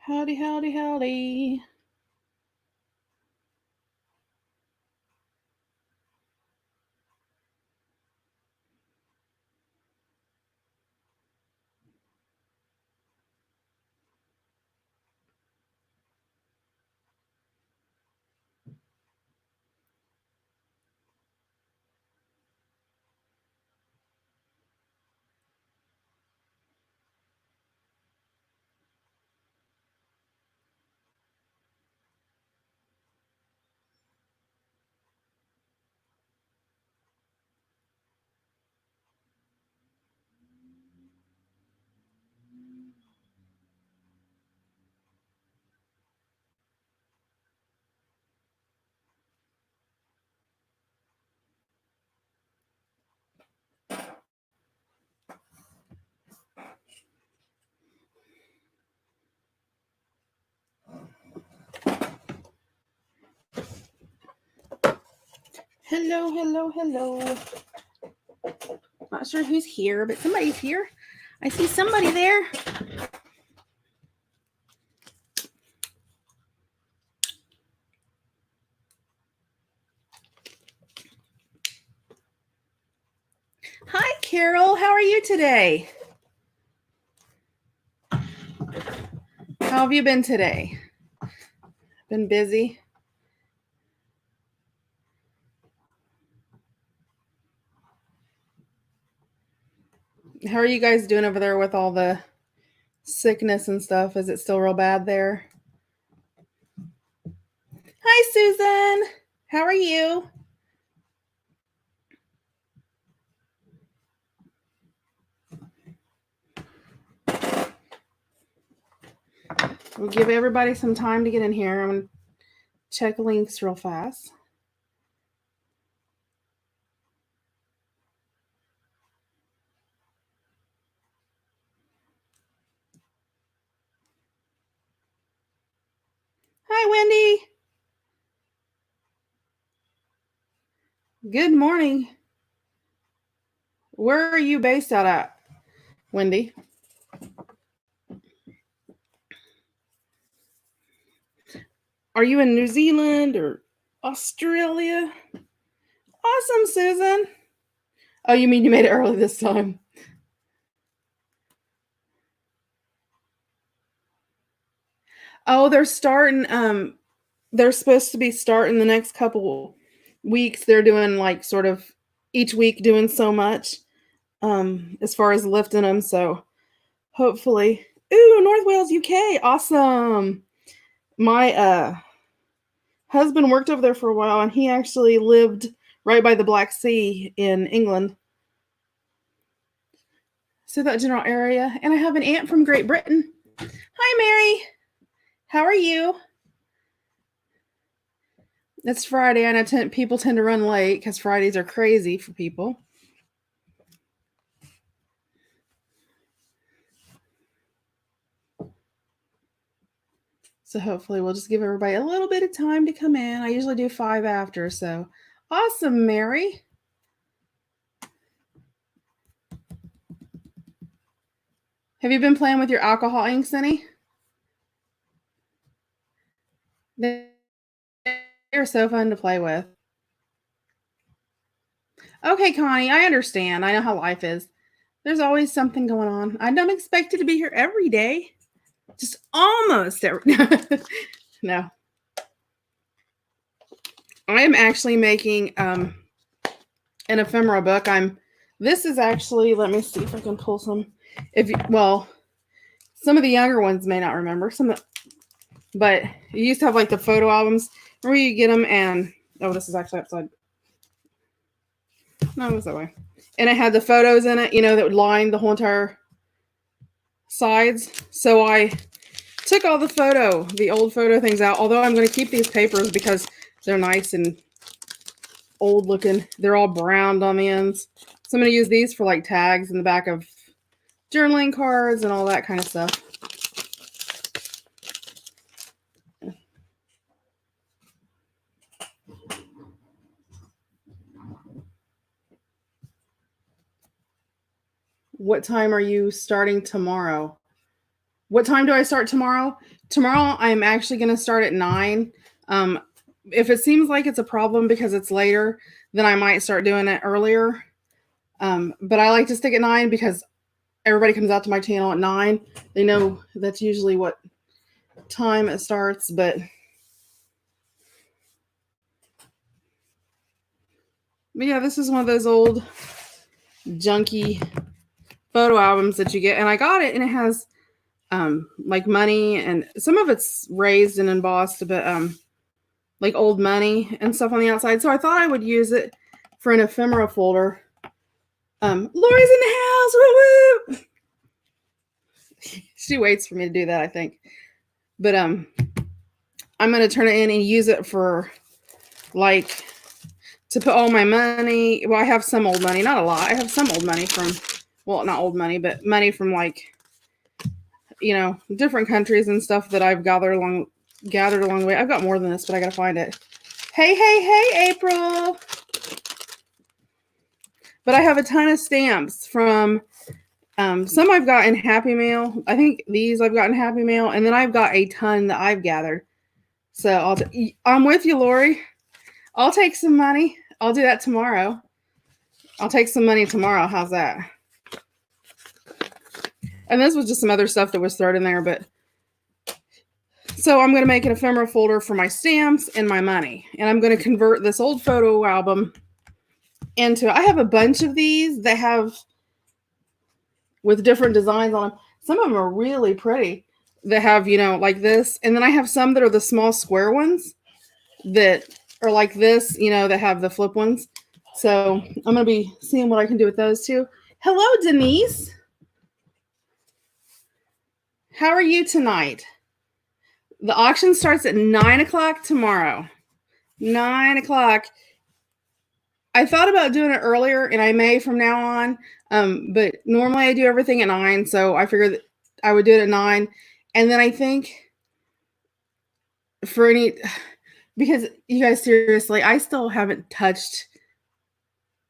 Howdy, howdy, howdy. Hello, hello, hello. Not sure who's here, but somebody's here. I see somebody there. Hi, Carol. How are you today? How have you been today? Been busy? How are you guys doing over there with all the sickness and stuff? Is it still real bad there? Hi, Susan. How are you? We'll give everybody some time to get in here. I'm going to check links real fast. Hi, Wendy. Good morning. Where are you based out at, Wendy? Are you in New Zealand or Australia? Awesome, Susan. Oh, you mean you made it early this time? Oh, they're starting. They're supposed to be starting the next couple weeks. They're doing like sort of each week doing so much as far as lifting them. So hopefully, ooh, North Wales, UK, awesome. My husband worked over there for a while, and he actually lived right by the Black Sea in England. So that general area. And I have an aunt from Great Britain. Hi, Mary. How are you? It's Friday, and people tend to run late because Fridays are crazy for people. So hopefully we'll just give everybody a little bit of time to come in. I usually do 5 after, so awesome, Mary. Have you been playing with your alcohol inks any? They're so fun to play with. Okay, Connie, I understand. I know how life is. There's always something going on. I don't expect you to be here every day. Just almost every No. I am actually making an ephemera book. This is actually, let me see if I can pull some. Some of the younger ones may not remember but you used to have like the photo albums where you get them, and this is actually upside. No, it was that way. And it had the photos in it, that would line the whole entire sides. So I took all the old photo things out, although I'm going to keep these papers because they're nice and old looking. They're all browned on the ends. So I'm going to use these for like tags in the back of journaling cards and all that kind of stuff. What time are you starting tomorrow? What time do I start tomorrow? Tomorrow I'm actually going to start at 9. If it seems like it's a problem because it's later, then I might start doing it earlier. But I like to stick at 9 because everybody comes out to my channel at 9. They know that's usually what time it starts, but yeah, this is one of those old junky photo albums that you get, and I got it, and it has like money, and some of it's raised and embossed, but like old money and stuff on the outside. So I thought I would use it for an ephemera folder. Lori's in the house. Woo woo! She waits for me to do that, I think. But I'm gonna turn it in and use it for like to put all my money. Well, I have some old money, not a lot. I have some old money from, well, not old money, but money from like, you know, different countries and stuff that I've gathered along the way. I've got more than this, but I gotta find it. Hey, April. But I have a ton of stamps from some I've got in Happy Mail. I think these I've got in Happy Mail, and then I've got a ton that I've gathered. So I'm with you, Lori. I'll take some money. I'll do that tomorrow. I'll take some money tomorrow. How's that? And this was just some other stuff that was thrown in there, but so I'm going to make an ephemera folder for my stamps and my money, and I'm going to convert this old photo album into. I have a bunch of these that have with different designs on them. Some of them are really pretty. That have, you know, like this, and then I have some that are the small square ones that are like this, you know, that have the flip ones. So I'm going to be seeing what I can do with those too. Hello, Denise. How are you tonight? The auction starts at 9 o'clock tomorrow. 9 o'clock. I thought about doing it earlier, and I may from now on. But normally I do everything at 9, so I figured that I would do it at 9. And then I think for any, because you guys, seriously, I still haven't touched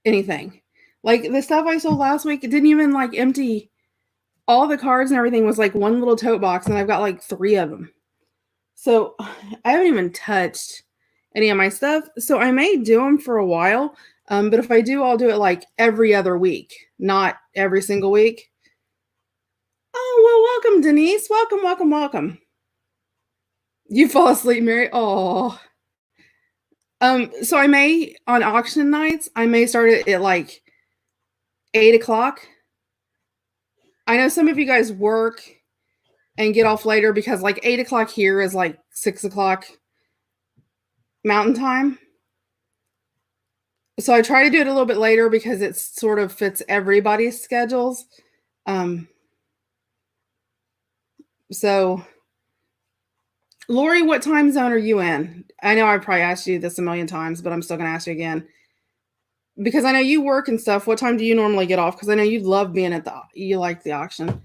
anything. Like the stuff I sold last week, it didn't even like empty. All the cards and everything was like one little tote box, and I've got like 3 of them. So I haven't even touched any of my stuff. So I may do them for a while. But if I do, I'll do it like every other week, not every single week. Oh, well, welcome, Denise. Welcome. You fall asleep, Mary. Oh. So I may, on auction nights, I may start it at like 8 o'clock. I know some of you guys work and get off later because like 8 o'clock here is like 6 o'clock Mountain Time. So I try to do it a little bit later because it sort of fits everybody's schedules. So Lori, what time zone are you in? I know I've probably asked you this a million times, but I'm still going to ask you again. Because I know you work and stuff. What time do you normally get off? Because I know you love being at you like the auction.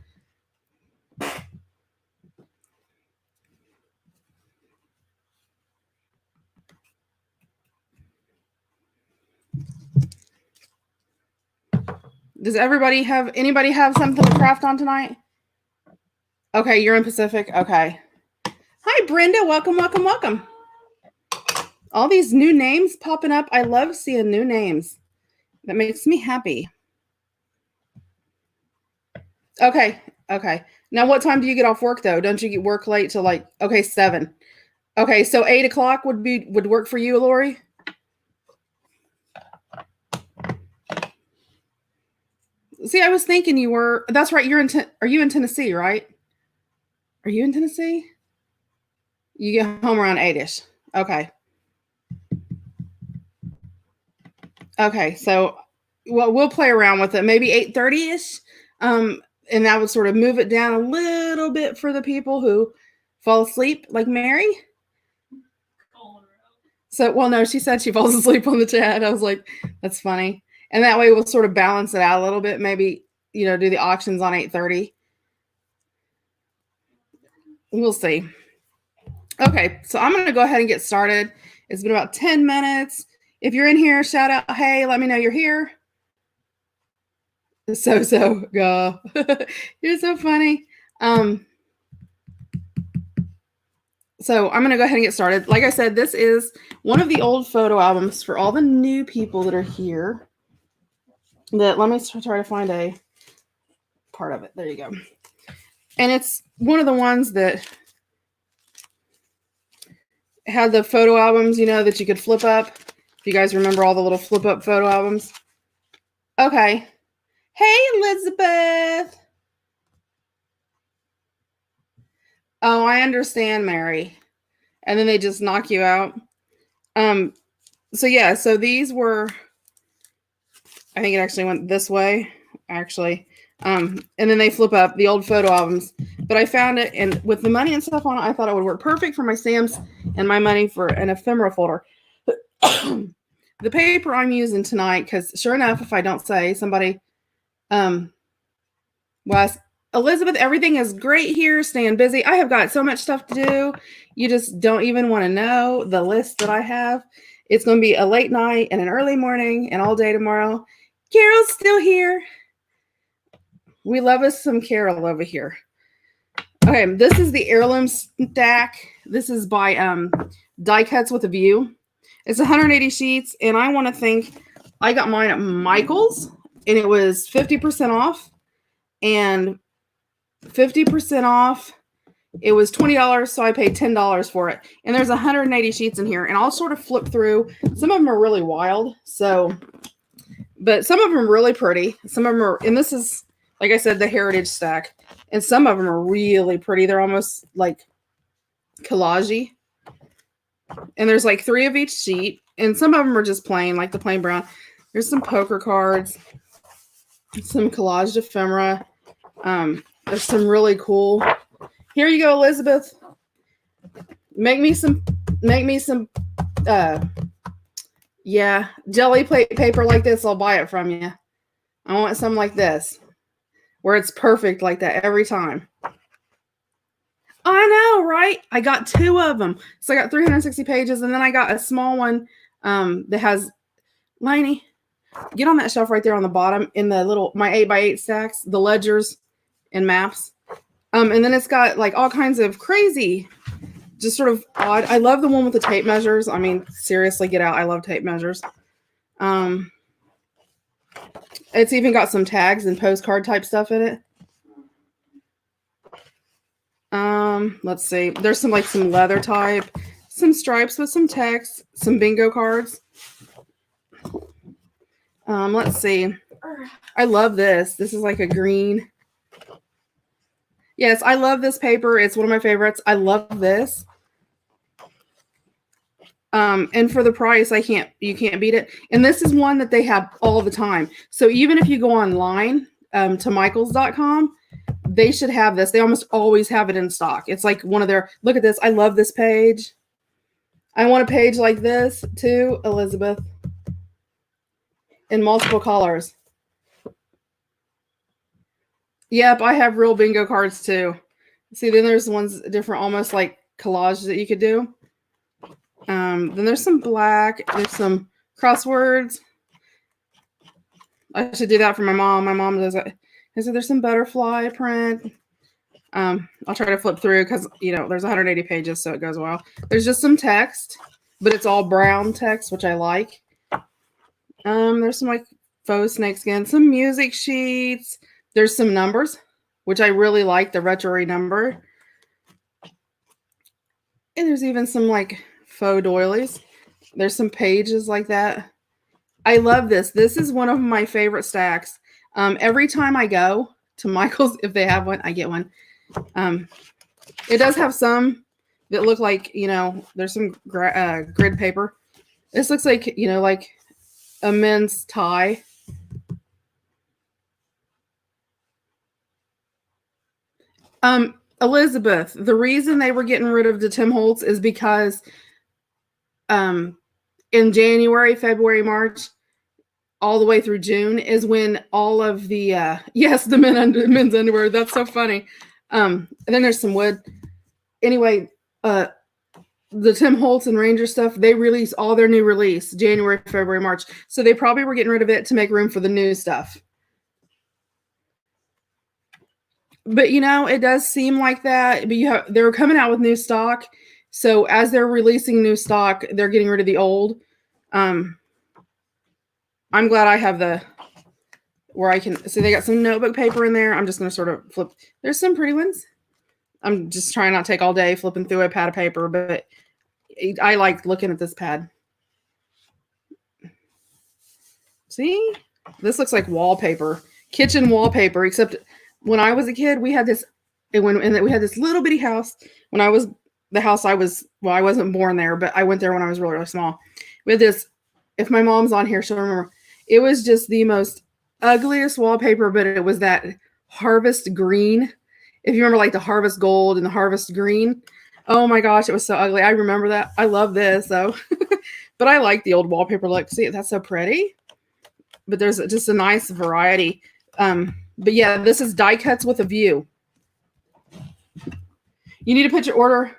Does anybody have something to craft on tonight? Okay, you're in Pacific. Okay. Hi, Brenda. Welcome. All these new names popping up. I love seeing new names. That makes me happy. Okay. Now, what time do you get off work, though? Don't you get work late till like, 7? Okay, so 8 o'clock would work for you, Lori? See, I was thinking you were. That's right. Are you in Tennessee, right? Are you in Tennessee? You get home around 8-ish. Okay. Okay, so we'll play around with it. Maybe 8:30-ish. And that would sort of move it down a little bit for the people who fall asleep, like Mary. So, well, no, she said she falls asleep on the chat. I was like, that's funny. And that way we'll sort of balance it out a little bit. Maybe, do the auctions on 8:30. We'll see. Okay, so I'm going to go ahead and get started. It's been about 10 minutes. If you're in here, shout out, hey, let me know you're here. So, go. You're so funny. So I'm going to go ahead and get started. Like I said, this is one of the old photo albums for all the new people that are here. Let me try to find a part of it. There you go. And it's one of the ones that had the photo albums, that you could flip up. If you guys remember all the little flip up photo albums. Okay. Hey, Elizabeth. Oh, I understand, Mary. And then they just knock you out. So these were, I think it actually went this way, actually. And then they flip up the old photo albums. But I found it, and with the money and stuff on it, I thought it would work perfect for my stamps and my money for an ephemera folder. The paper I'm using tonight, because sure enough, if I don't say, somebody was, Elizabeth, everything is great here, staying busy. I have got so much stuff to do. You just don't even want to know the list that I have. It's going to be a late night and an early morning and all day tomorrow. Carol's still here. We love us some Carol over here. Okay, this is the heirloom stack. This is by Die Cuts with a View. It's 180 sheets, and I want to thank, I got mine at Michael's, and it was 50% off, and 50% off, it was $20, so I paid $10 for it. And there's 180 sheets in here, and I'll sort of flip through. Some of them are really wild, but some of them are really pretty. Some of them are, and this is, like I said, the heritage stack. And some of them are really pretty. They're almost like collage-y. And there's like 3 of each sheet. And some of them are just plain, like the plain brown. There's some poker cards. Some collaged ephemera. There's some really cool. Here you go, Elizabeth. Make me some, jelly plate paper like this. I'll buy it from you. I want some like this, where it's perfect like that every time. I know, right? I got 2 of them. So I got 360 pages, and then I got a small one that has, Lainey, get on that shelf right there on the bottom in the little, my 8x8 stacks, the ledgers and maps. And then it's got like all kinds of crazy, just sort of odd. I love the one with the tape measures. I mean, seriously, get out. I love tape measures. It's even got some tags and postcard type stuff in it. Let's see. There's some leather type, some stripes with some text, some bingo cards. Let's see. I love this. This is like a green. Yes, I love this paper. It's one of my favorites. I love this. And for the price, you can't beat it. And this is one that they have all the time. So even if you go online to michaels.com, they should have this. They almost always have it in stock. It's like one of their, look at this. I love this page. I want a page like this too, Elizabeth, in multiple colors. Yep, I have real bingo cards too. See, then there's ones different, almost like collage that you could do. Then there's some black. There's some crosswords. I should do that for my mom. My mom does it. And so there's some butterfly print. I'll try to flip through because, there's 180 pages, so it goes well. There's just some text, but it's all brown text, which I like. There's some like faux snakeskin, some music sheets. There's some numbers, which I really like, the retro number. And there's even some like faux doilies. There's some pages like that. I love this. This is one of my favorite stacks. Every time I go to Michael's, if they have one, I get one. It does have some that look like, there's some grid paper. This looks like, like a men's tie. Elizabeth, the reason they were getting rid of the Tim Holtz is because in January, February, March, all the way through June is when all of the the men's underwear. That's so funny. And then there's some wood. Anyway, the Tim Holtz and Ranger stuff, they release all their new release January, February, March. So they probably were getting rid of it to make room for the new stuff. But it does seem like that. But they were coming out with new stock. So as they're releasing new stock, they're getting rid of the old. I'm glad I have the where I can see they got some notebook paper in there. I'm just going to sort of flip. There's some pretty ones. I'm just trying not to take all day flipping through a pad of paper, but I like looking at this pad. See, this looks like wallpaper, kitchen wallpaper. Except when I was a kid, we had this, and we had this little bitty house. When I was the house I was, well, I wasn't born there, but I went there when I was really, really small. We had this. If my mom's on here, she'll remember. It was just the most ugliest wallpaper, but it was that harvest green. If you remember, like the harvest gold and the harvest green. Oh my gosh, it was so ugly. I remember that. I love this though, but I like the old wallpaper look. See, that's so pretty. But there's just a nice variety. But yeah, this is die cuts with a view. You need to put your order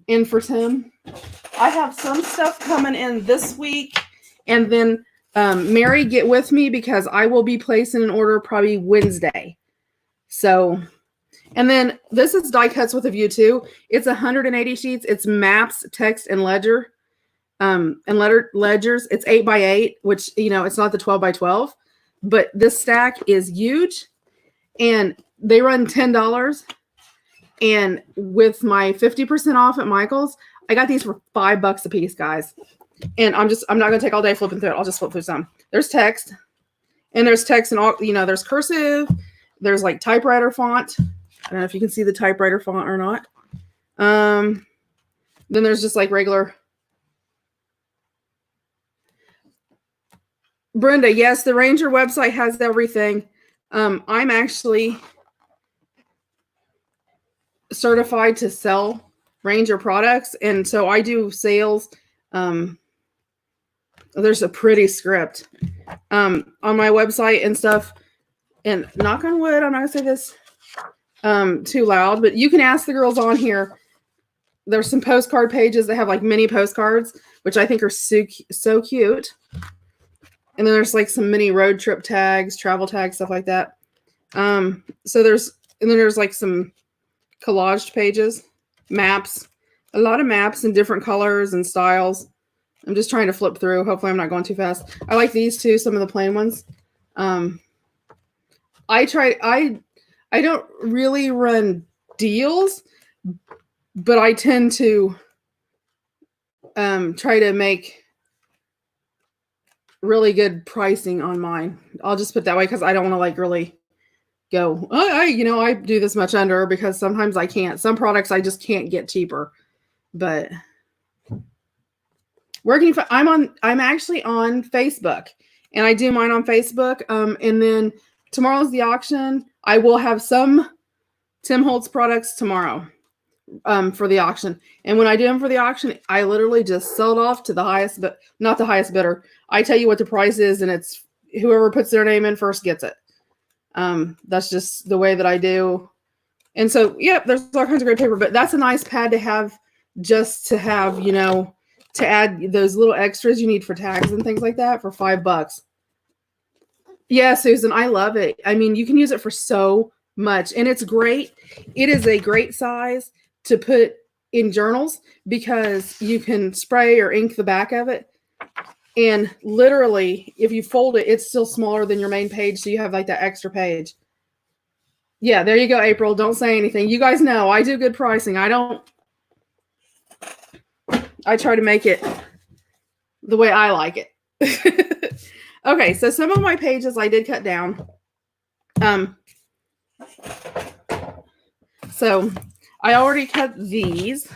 in for Tim. I have some stuff coming in this week, and then Mary, get with me because I will be placing an order probably Wednesday. So, and then this is die cuts with a view too. It's 180 sheets. It's maps, text, and ledger. And ledgers. It's 8x8, which, you know, it's not the 12x12, but this stack is huge, and they run $10. And with my 50% off at Michael's, I got these for $5 a piece, guys. And I'm not going to take all day flipping through it. I'll just flip through some. There's text, and there's text and all, you know, there's cursive, there's like typewriter font. I don't know if you can see the typewriter font or not. Then there's just like regular. Brenda, yes, the Ranger website has everything. I'm actually certified to sell Ranger products, and so I do sales. There's a pretty script on my website and stuff. And knock on wood, I'm not gonna say this too loud, but you can ask the girls on here. There's some postcard pages that have like mini postcards, which I think are so cute. And then there's like some mini road trip tags, travel tags, stuff like that. So there's like some collaged pages, maps, a lot of maps in different colors and styles. I'm just trying to flip through. Hopefully I'm not going too fast. I like these too, some of the plain ones. I don't really run deals, but I tend to try to make really good pricing on mine. I'll just put it that way because I don't want to like really go, I do this much under, because sometimes I can't. Some products I just can't get cheaper. But where can you find? I'm actually on Facebook, and I do mine on Facebook. And then tomorrow's the auction. I will have some Tim Holtz products tomorrow for the auction. And when I do them for the auction, I literally just sell it off to the highest, but not the highest bidder. I tell you what the price is, and it's whoever puts their name in first gets it. That's just the way that I do. And so, yeah, there's all kinds of great paper, but that's a nice pad to have, just to have, you know, to add those little extras you need for tags and things like that for $5. Yeah, Susan, I love it. I mean, you can use it for so much, and it's great. It is a great size to put in journals because you can spray or ink the back of it. And literally, if you fold it, it's still smaller than your main page, so you have like that extra page. Yeah, there you go, April. Don't say anything. You guys know I do good pricing. I try to make it the way I like it. Okay, so some of my pages I did cut down. So I already cut these.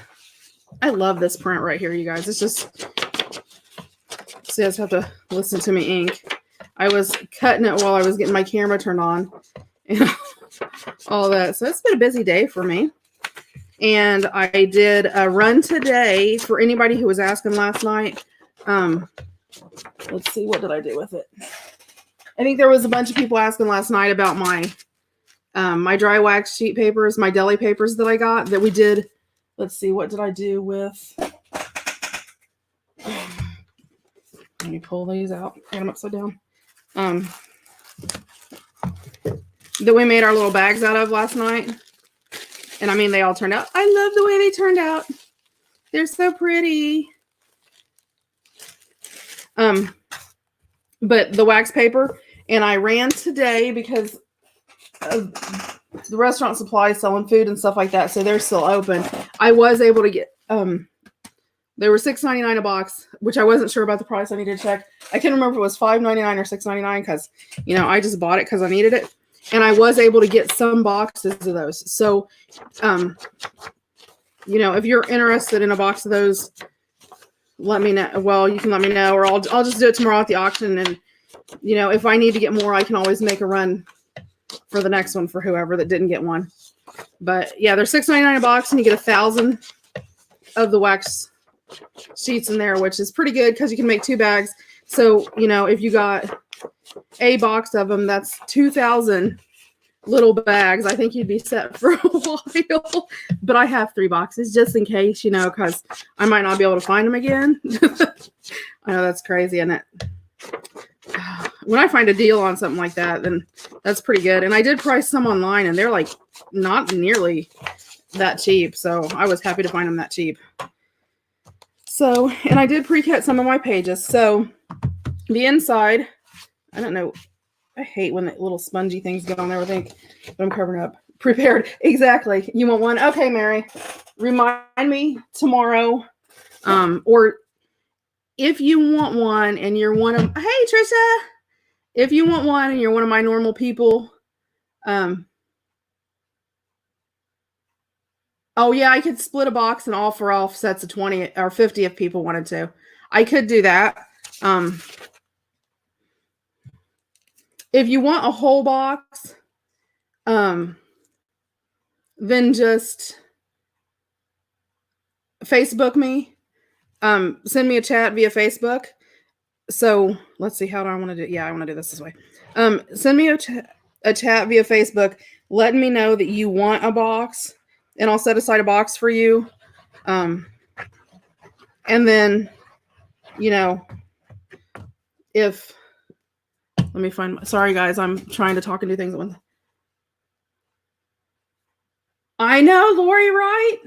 I love this print right here, you guys. It's just, so you guys have to listen to me ink. I was cutting it while I was getting my camera turned on and all that. So it's been a busy day for me. And I did a run today for anybody who was asking last night. Let's see, what did I do with it? I think there was a bunch of people asking last night about my my dry wax sheet papers, my deli papers that I got that we did. Let's see, what did I do with? Let me pull these out. I got them upside down. That we made our little bags out of last night. And I mean, they all turned out. I love the way they turned out. They're so pretty. But the wax paper, and I ran today because of the restaurant supply selling food and stuff like that, so they're still open. I was able to get they were $6.99 a box, which I wasn't sure about the price. I need to check. I can't remember if it was $5.99 or $6.99 because I just bought it because I needed it, and I was able to get some boxes of those. So if you're interested in a box of those, let me know. Well, you can let me know, or I'll just do it tomorrow at the auction. And if I need to get more, I can always make a run for the next one for whoever that didn't get one. But yeah, they're $6.99 a box, and you get 1,000 of the wax sheets in there, which is pretty good because you can make 2 bags. So if you got a box of them, that's 2,000 little bags. I think you'd be set for a while. But I have 3 boxes just in case, because I might not be able to find them again. I know that's crazy, isn't it? When I find a deal on something like that, then that's pretty good. And I did price some online, and they're like not nearly that cheap. So I was happy to find them that cheap. So, and I did pre-cut some of my pages. So the inside, I don't know. I hate when the little spongy things get on there. I think, but I'm covering up. Prepared. Exactly. You want one? Okay, Mary. Remind me tomorrow. Or if you want one and you're one of, hey, Trisha, if you want one and you're one of my normal people, oh yeah, I could split a box and offer off sets of 20 or 50 if people wanted to. I could do that. If you want a whole box, then just Facebook me. Send me a chat via Facebook. So let's see, how do I want to do? Yeah, I want to do this way. Send me a chat via Facebook, letting me know that you want a box, and I'll set aside a box for you. And then, if let me find. Sorry, guys, I'm trying to talk and do things at once. I know, Lori, right?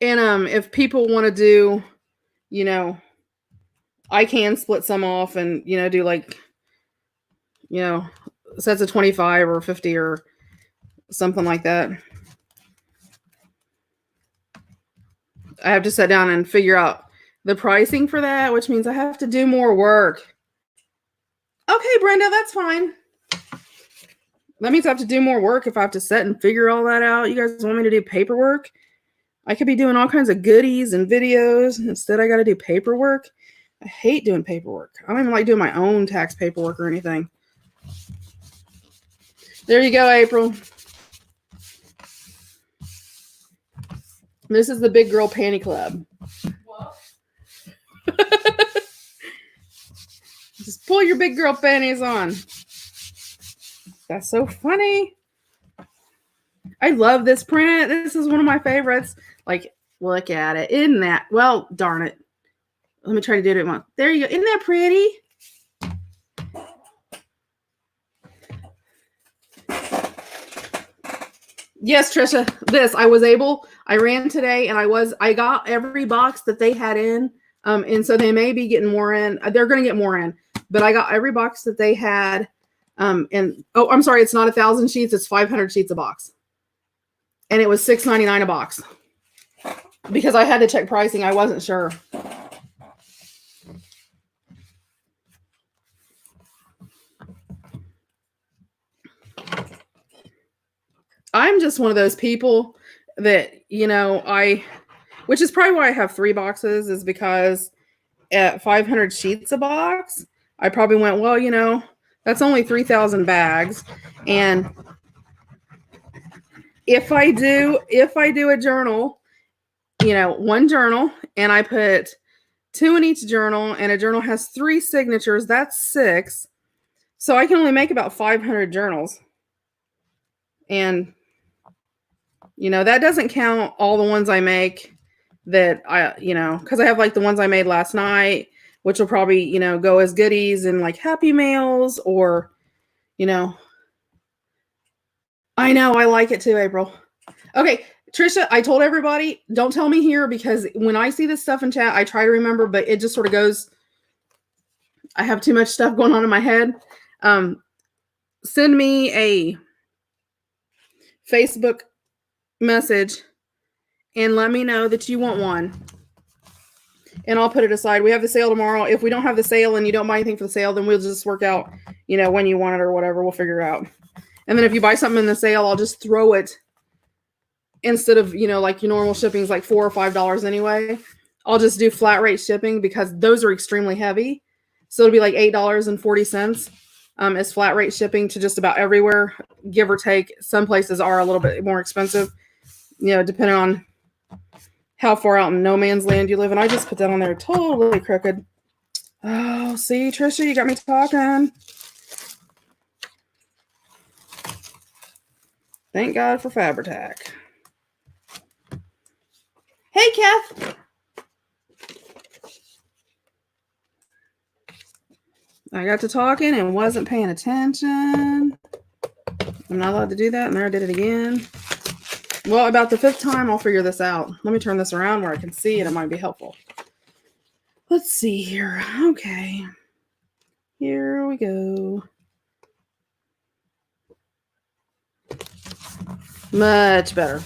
And if people want to do, I can split some off and do like, sets of 25 or 50 or something like that. I have to sit down and figure out the pricing for that, which means I have to do more work. Okay, Brenda, that's fine. That means I have to do more work if I have to sit and figure all that out. You guys want me to do paperwork? I could be doing all kinds of goodies and videos. Instead, I got to do paperwork. I hate doing paperwork. I don't even like doing my own tax paperwork or anything. There you go, April. This is the Big Girl Panty Club. What? Just pull your big girl panties on. That's so funny. I love this print. This is one of my favorites. Like, look at it. Isn't that? Well, darn it. Let me try to do it once. There you go. Isn't that pretty? Yes, Trisha. I ran today, and I got every box that they had in. And so they may be getting more in. They're going to get more in. But I got every box that they had. And oh, I'm sorry, it's not 1,000 sheets. It's 500 sheets a box. And it was $6.99 a box. Because I had to check pricing. I wasn't sure. I'm just one of those people that, which is probably why I have 3 boxes, is because at 500 sheets a box, I probably went, well, that's only 3,000 bags. And if I do a journal, one journal, and I put 2 in each journal, and a journal has 3 signatures, that's 6. So I can only make about 500 journals. And that doesn't count all the ones I make that because I have like the ones I made last night, which will probably, go as goodies and like Happy Mails, or, I know. I like it too, April. Okay, Trisha, I told everybody, don't tell me here because when I see this stuff in chat, I try to remember, but it just sort of goes. I have too much stuff going on in my head. Send me a Facebook message and let me know that you want one. And I'll put it aside. We have the sale tomorrow. If we don't have the sale and you don't buy anything for the sale, then we'll just work out, when you want it or whatever. We'll figure it out. And then if you buy something in the sale, I'll just throw it instead of, like your normal shipping is like $4 or $5 anyway. I'll just do flat rate shipping because those are extremely heavy. So it'll be like $8.40 is flat rate shipping to just about everywhere, give or take. Some places are a little bit more expensive, depending on how far out in no man's land you live. And I just put that on there totally crooked. Oh, see, Trisha, you got me talking. Thank God for Fabri-Tac. Hey, Kath. I got to talking and wasn't paying attention. I'm not allowed to do that, and there I did it again. Well, about the 5th time, I'll figure this out. Let me turn this around where I can see, and it might be helpful. Let's see here. Okay. Here we go. Much better.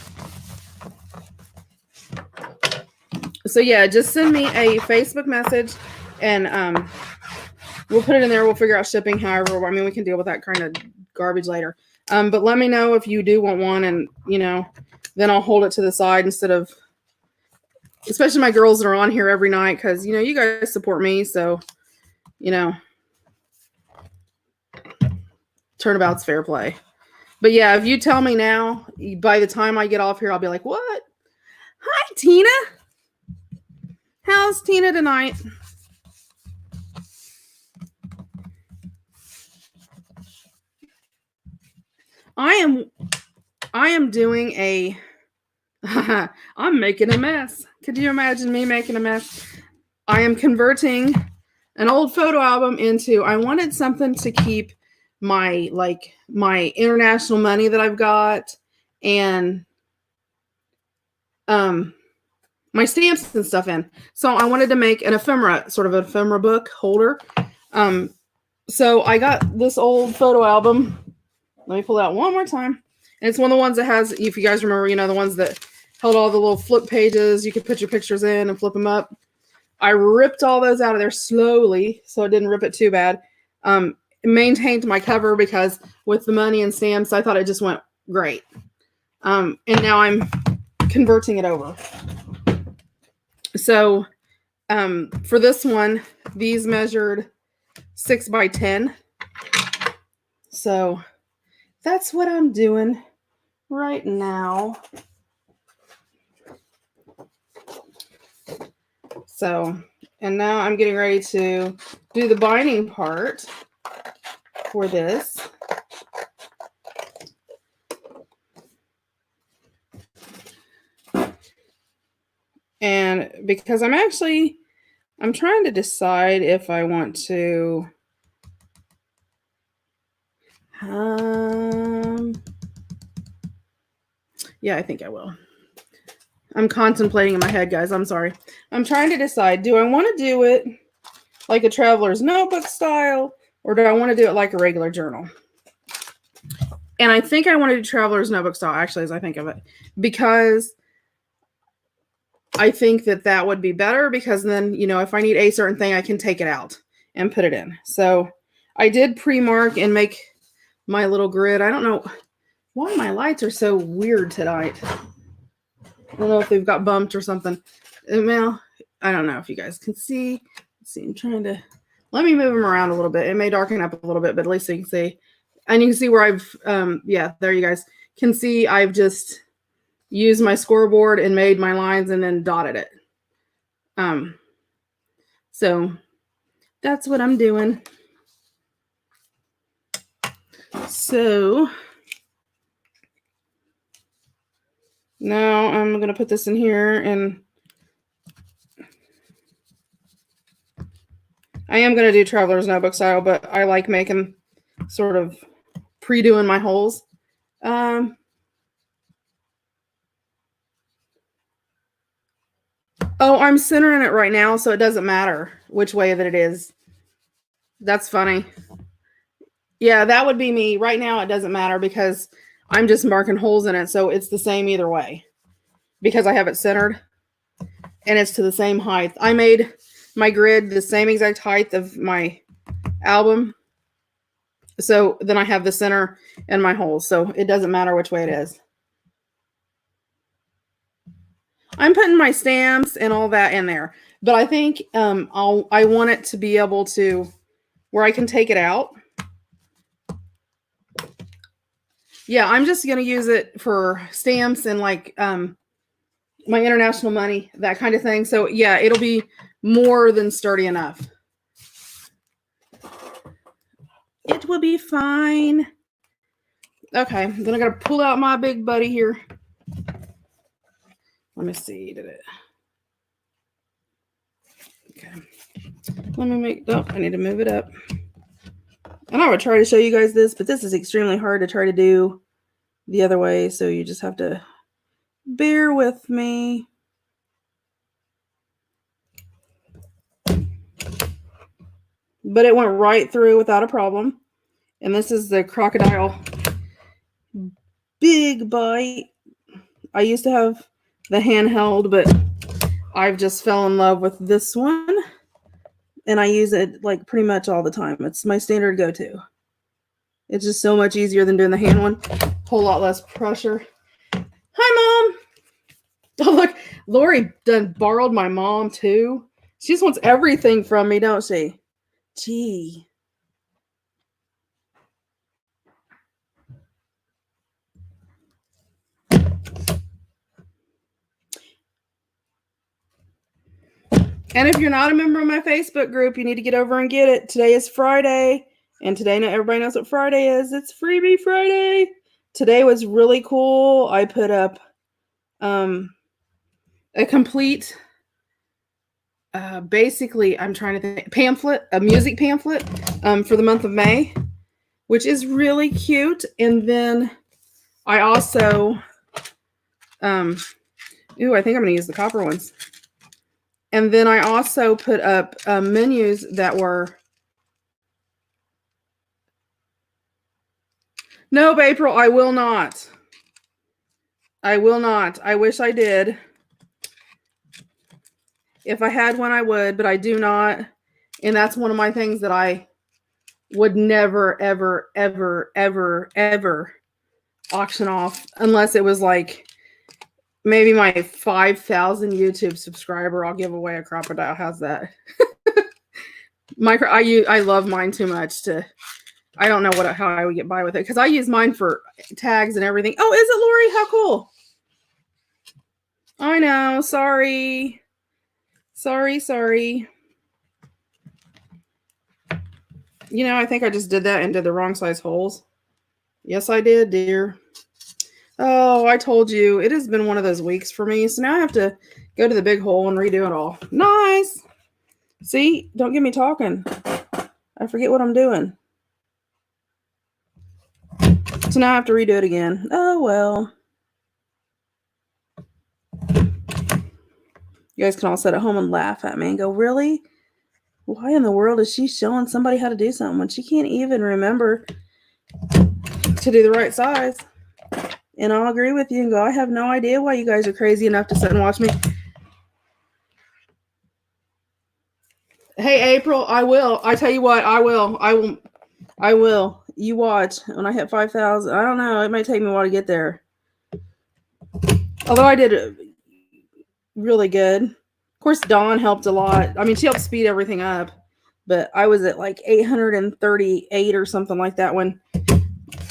So, yeah, just send me a Facebook message, and we'll put it in there. We'll figure out shipping, however. I mean, we can deal with that kind of garbage later. But let me know if you do want one, and, then I'll hold it to the side instead of, especially my girls that are on here every night because, you guys support me. So, turnabout's fair play. But, yeah, if you tell me now, by the time I get off here, I'll be like, what? Hi, Tina. How's Tina tonight? I am doing a I'm making a mess. Could you imagine me making a mess? I am converting an old photo album into, I wanted something to keep my international money that I've got and my stamps and stuff in. So I wanted to make an ephemera, sort of an ephemera book holder. So I got this old photo album. Let me pull it out one more time. And it's one of the ones that has, if you guys remember, the ones that held all the little flip pages. You could put your pictures in and flip them up. I ripped all those out of there slowly, so I didn't rip it too bad. Maintained my cover because with the money and stamps, I thought it just went great. And now I'm converting it over. So for this one, these measured 6 by 10. So that's what I'm doing right now. So, and now I'm getting ready to do the binding part for this. And because I'm trying to decide if I want to, yeah, I think I will. I'm contemplating in my head, guys. I'm sorry. I'm trying to decide, do I want to do it like a traveler's notebook style, or do I want to do it like a regular journal? And I think I want to do traveler's notebook style, actually, as I think of it, because I think that would be better because then, if I need a certain thing, I can take it out and put it in. So I did pre-mark and make my little grid. I don't know why my lights are so weird tonight. I don't know if they've got bumped or something. Well, I don't know if you guys can see. Let's see, I'm trying to, let me move them around a little bit. It may darken up a little bit, but at least you can see. And you can see where I've, yeah, there you guys can see I've just used my scoreboard and made my lines and then dotted it. So that's what I'm doing. So now I'm going to put this in here, and I am going to do traveler's notebook style, but I like making sort of pre-doing my holes. Um, oh, I'm centering it right now, so it doesn't matter which way that it is. That's funny. Yeah, that would be me. Right now, it doesn't matter because I'm just marking holes in it, so it's the same either way because I have it centered and it's to the same height. I made my grid the same exact height of my album, so then I have the center and my holes, so it doesn't matter which way it is. I'm putting my stamps and all that in there, but I think I want it to be able to where I can take it out. Yeah, I'm just gonna use it for stamps and like my international money, that kind of thing. So yeah, it'll be more than sturdy enough. It will be fine. Okay, then I gotta pull out my big buddy here. Let me see. Did it? Okay. Let me make. Oh, I need to move it up. And I would try to show you guys this, but this is extremely hard to try to do the other way. So you just have to bear with me. But it went right through without a problem. And this is the Crocodile Big Bite. I used to have the handheld, but I've just fell in love with this one. And I use it like pretty much all the time. It's my standard go-to. It's just so much easier than doing the hand one. Whole lot less pressure. Hi, Mom. Oh, look. Lori done borrowed my mom, too. She just wants everything from me, don't she? Gee. And if you're not a member of my Facebook group, you need to get over and get it. Today is Friday. And today, everybody knows what Friday is. It's Freebie Friday. Today was really cool. I put up a complete, basically, I'm trying to think, pamphlet, a music pamphlet for the month of May, which is really cute. And then I also, I think I'm going to use the copper ones. And then I also put up menus that were. Nope, April, I will not. I will not. I wish I did. If I had one, I would, but I do not. And that's one of my things that I would never, ever, ever, ever, ever auction off unless it was like maybe my 5,000 YouTube subscriber. I'll give away a crocodile. How's that? I love mine too much to. I don't know how I would get by with it because I use mine for tags and everything. Oh, is it, Lori? How cool! I know. Sorry. Sorry. You know, I think I just did that and did the wrong size holes. Yes, I did, dear. Oh, I told you. It has been one of those weeks for me. So now I have to go to the big hole and redo it all. Nice. See? Don't get me talking. I forget what I'm doing. So now I have to redo it again. Oh, well. You guys can all sit at home and laugh at me and go, really? Why in the world is she showing somebody how to do something when she can't even remember to do the right size? And I'll agree with you and go, I have no idea why you guys are crazy enough to sit and watch me. Hey, April, I will. I tell you what, I will. You watch when I hit 5,000. I don't know. It might take me a while to get there. Although I did really good. Of course, Dawn helped a lot. I mean, she helped speed everything up. But I was at like 838 or something like that when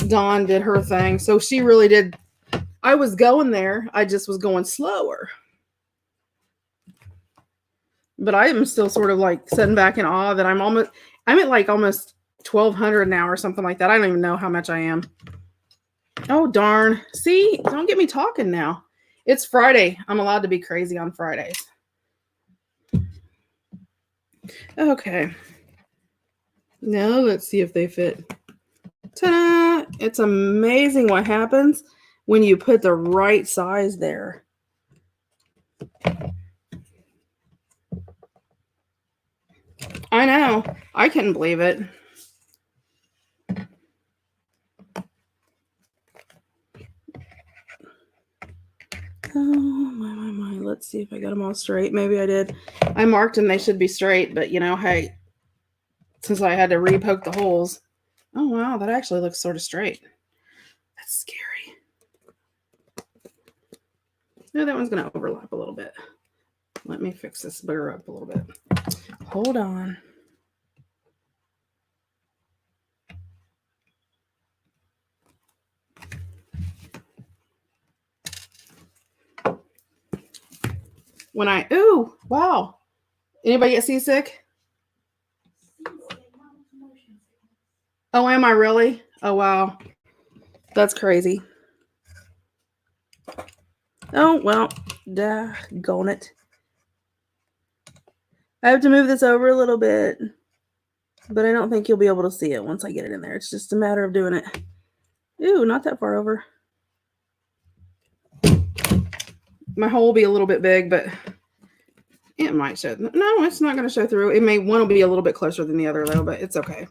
Dawn did her thing. So she really did. I was going there. I just was going slower. But I am still sort of like sitting back in awe that I'm at like almost 1,200 now or something like that. I don't even know how much I am. Oh, darn. See, don't get me talking now. It's Friday. I'm allowed to be crazy on Fridays. Okay. Now let's see if they fit. Ta-da! It's amazing what happens when you put the right size there. I know. I couldn't believe it. Oh, my. Let's see if I got them all straight. Maybe I did. I marked them. They should be straight, but you know, hey, since I had to re-poke the holes. Oh, wow. That actually looks sort of straight. That's scary. No, that one's going to overlap a little bit. Let me fix this burr up a little bit. Hold on. Ooh, wow. Anybody get seasick? Oh, am I really? Oh, wow. That's crazy. Oh, well, daggone it. I have to move this over a little bit, but I don't think you'll be able to see it once I get it in there. It's just a matter of doing it. Ooh, not that far over. My hole will be a little bit big, but it might show. No, it's not going to show through. One will be a little bit closer than the other, though, but it's okay.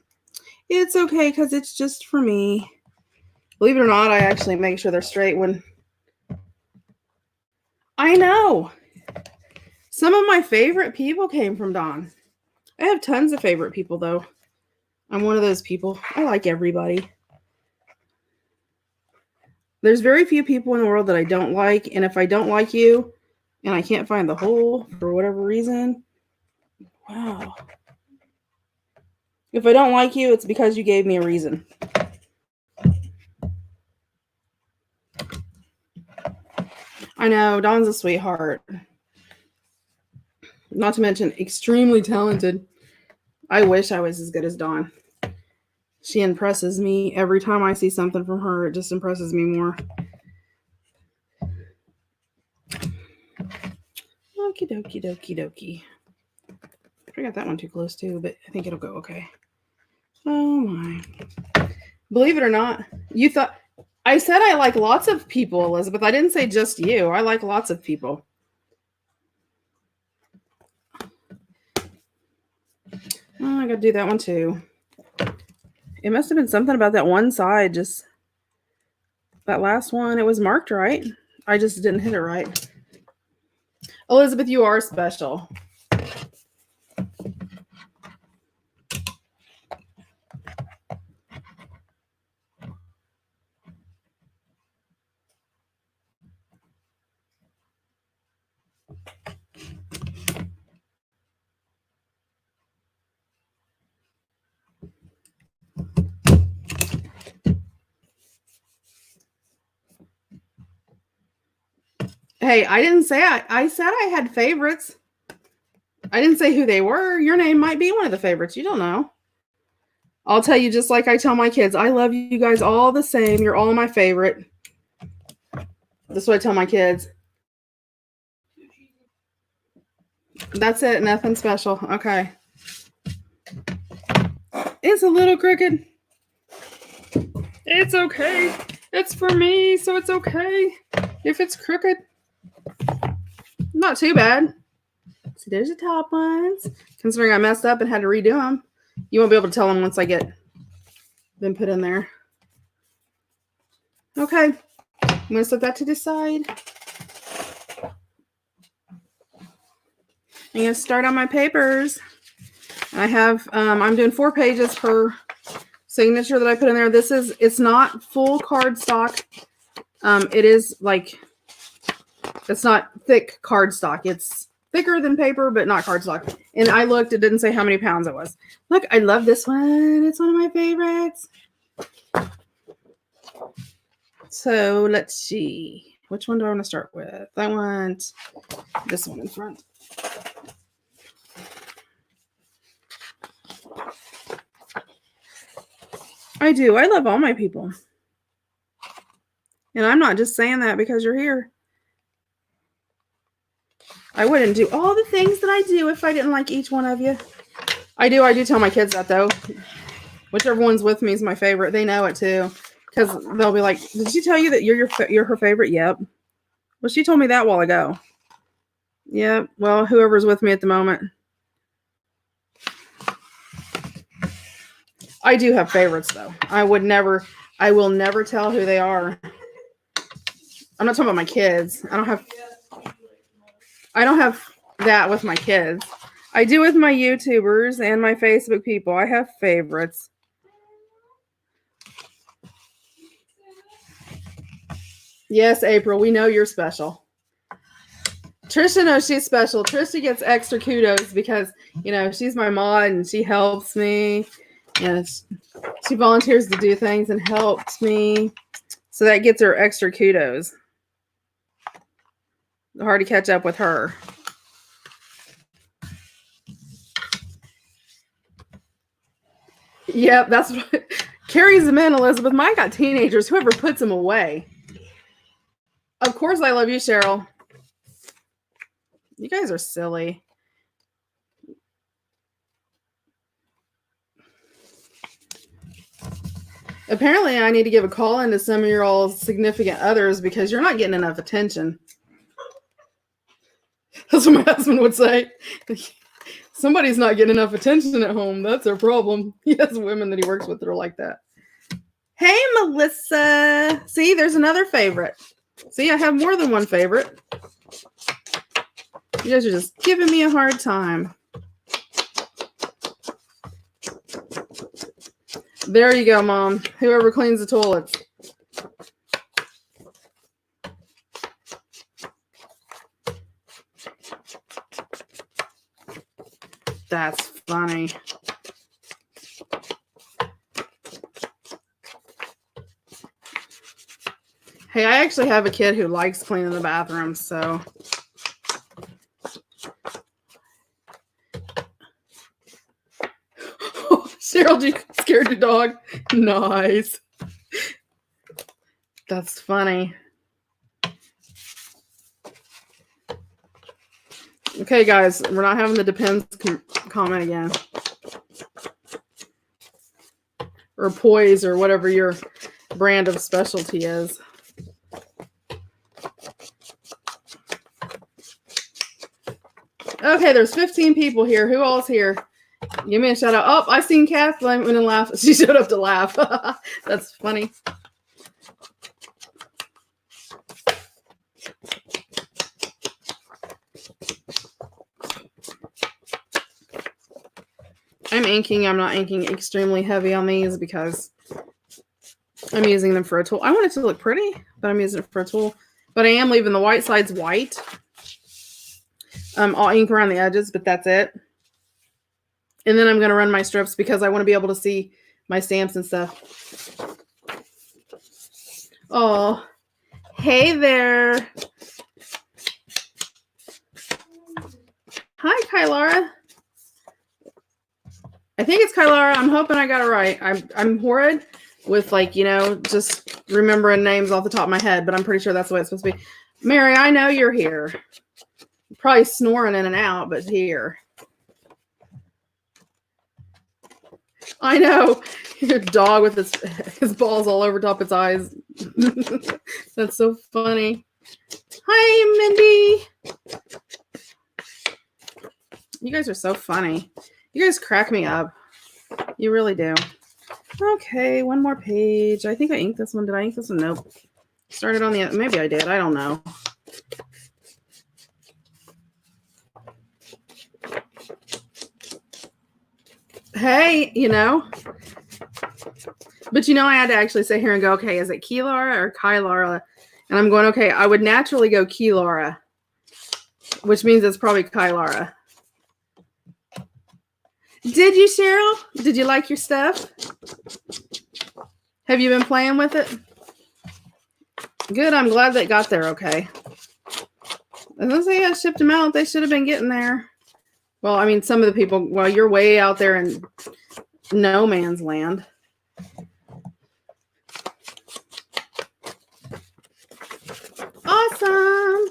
It's okay because it's just for me. Believe it or not, I actually make sure they're straight when... I know. Some of my favorite people came from Dawn. I have tons of favorite people, though. I'm one of those people. I like everybody. There's very few people in the world that I don't like, and if I don't like you and I can't find the hole for whatever reason, wow. If I don't like you, it's because you gave me a reason. I know, Dawn's a sweetheart. Not to mention extremely talented. I wish I was as good as Dawn. She impresses me every time I see something from her. It just impresses me more. Okie dokie dokie dokie. I got that one too close too, but I think it'll go okay. Oh my. Believe it or not, you thought I said I like lots of people, Elizabeth. I didn't say just you. I like lots of people. Oh, I gotta do that one too. It must have been something about that one side, just that last one. It was marked right. I just didn't hit it right. Elizabeth, you are special. Hey, I didn't say I said I had favorites. I didn't say who they were. Your name might be one of the favorites. You don't know. I'll tell you just like I tell my kids. I love you guys all the same. You're all my favorite. That's what I tell my kids. That's it. Nothing special. Okay. It's a little crooked. It's okay. It's for me, so it's okay. If it's crooked. Not too bad. See, there's the top ones. Considering I messed up and had to redo them. You won't be able to tell them once I get them put in there. Okay. I'm going to set that to the side. I'm going to start on my papers. I have, I'm doing 4 pages per signature that I put in there. It's not full cardstock. It is like, it's not thick cardstock. It's thicker than paper, but not cardstock. And I looked, it didn't say how many pounds it was. Look, I love this one. It's one of my favorites. So let's see. Which one do I want to start with? I want this one in front. I do. I love all my people. And I'm not just saying that because you're here. I wouldn't do all the things that I do if I didn't like each one of you. I do tell my kids that, though. Whichever one's with me is my favorite. They know it too, because they'll be like, "Did she tell you that you're her favorite?" Yep. Well, she told me that a while ago. Yep. Well, whoever's with me at the moment. I do have favorites though. I will never tell who they are. I'm not talking about my kids. I don't have that with my kids. I do with my YouTubers and my Facebook people. I have favorites. Yes, April, we know you're special. Trisha knows she's special. Trisha gets extra kudos because, she's my mod and she helps me. And she volunteers to do things and helps me. So that gets her extra kudos. Hard to catch up with her. Yep, that's what carries them in, Elizabeth. Mine got teenagers. Whoever puts them away. Of course I love you, Cheryl. You guys are silly. Apparently, I need to give a call in to some of your all significant others because you're not getting enough attention. That's what my husband would say. Somebody's not getting enough attention at home. That's their problem. He has women that he works with that are like that. Hey, Melissa. See, there's another favorite. See, I have more than one favorite. You guys are just giving me a hard time. There you go, Mom. Whoever cleans the toilets. That's funny. Hey, I actually have a kid who likes cleaning the bathroom, so. Cheryl, you scared your dog? Nice. That's funny. Okay, guys, we're not having the depends comment again. Or poise or whatever your brand of specialty is. Okay, there's 15 people here. Who all's here? Give me a shout out. Oh, I seen Kathleen and laugh. She showed up to laugh. That's funny. I'm inking. I'm not inking extremely heavy on these because I'm using them for a tool. I want it to look pretty, but I'm using it for a tool. But I am leaving the white sides white. I'll ink around the edges, but that's it. And then I'm going to run my strips because I want to be able to see my stamps and stuff. Oh, hey there. Hi, Kylara. I think it's Kylara. I'm hoping I got it right. I'm horrid with just remembering names off the top of my head, but I'm pretty sure that's the way it's supposed to be. Mary, I know you're here. You're probably snoring in and out, but here. I know. Your dog with his balls all over top its eyes. That's so funny. Hi, Mindy. You guys are so funny. You guys crack me up. You really do. Okay, one more page. I think I inked this one. Did I ink this one? Nope. Started on the... Maybe I did. I don't know. Hey, But I had to actually sit here and go, okay, is it Keylara or Kylara? And I'm going, okay, I would naturally go Keylara, which means it's probably Kylara. Did you, Cheryl? Did you like your stuff? Have you been playing with it? Good. I'm glad that got there okay. Unless they had shipped them out, they should have been getting there. Well, I mean, some of the people, well, you're way out there in no man's land. Awesome.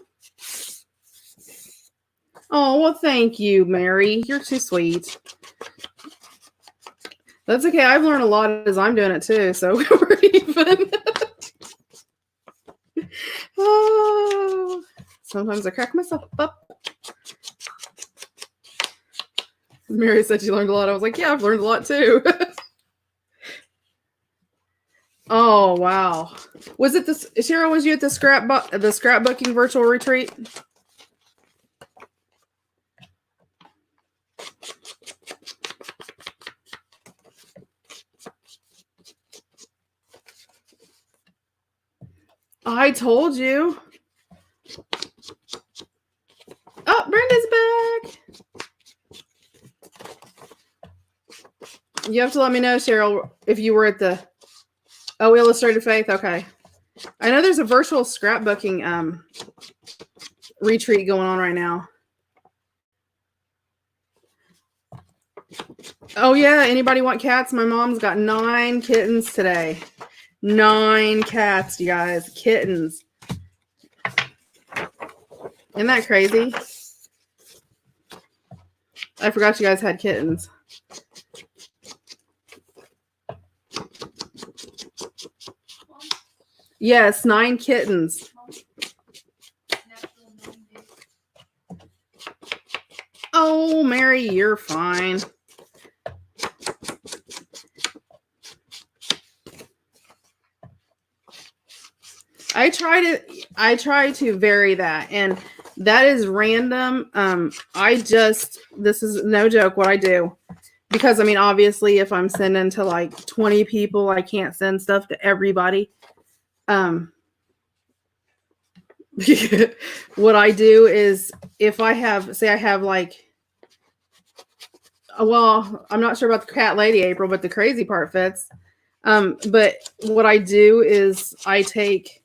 Oh, well, thank you, Mary. You're too sweet. That's okay. I've learned a lot as I'm doing it too, so we're even. Oh, sometimes I crack myself up. Mary said she learned a lot. I was like, yeah, I've learned a lot too. Oh wow. Was it this Cheryl, was you at the scrapbooking virtual retreat? I told you. Oh, Brenda's back. You have to let me know, Cheryl, if you were at the Illustrated Faith. Okay. I know there's a virtual scrapbooking retreat going on right now. Oh yeah, anybody want cats? My mom's got 9 kittens today. 9 cats, you guys. Kittens. Isn't that crazy? I forgot you guys had kittens. Yes, 9 kittens. Oh, Mary, you're fine. I try to vary that, and that is random. This is no joke what I do, because I mean, obviously if I'm sending to like 20 people, I can't send stuff to everybody. What I do is, if I have, say I have like, well, I'm not sure about the cat lady, April, but the crazy part fits. But what I do is I take,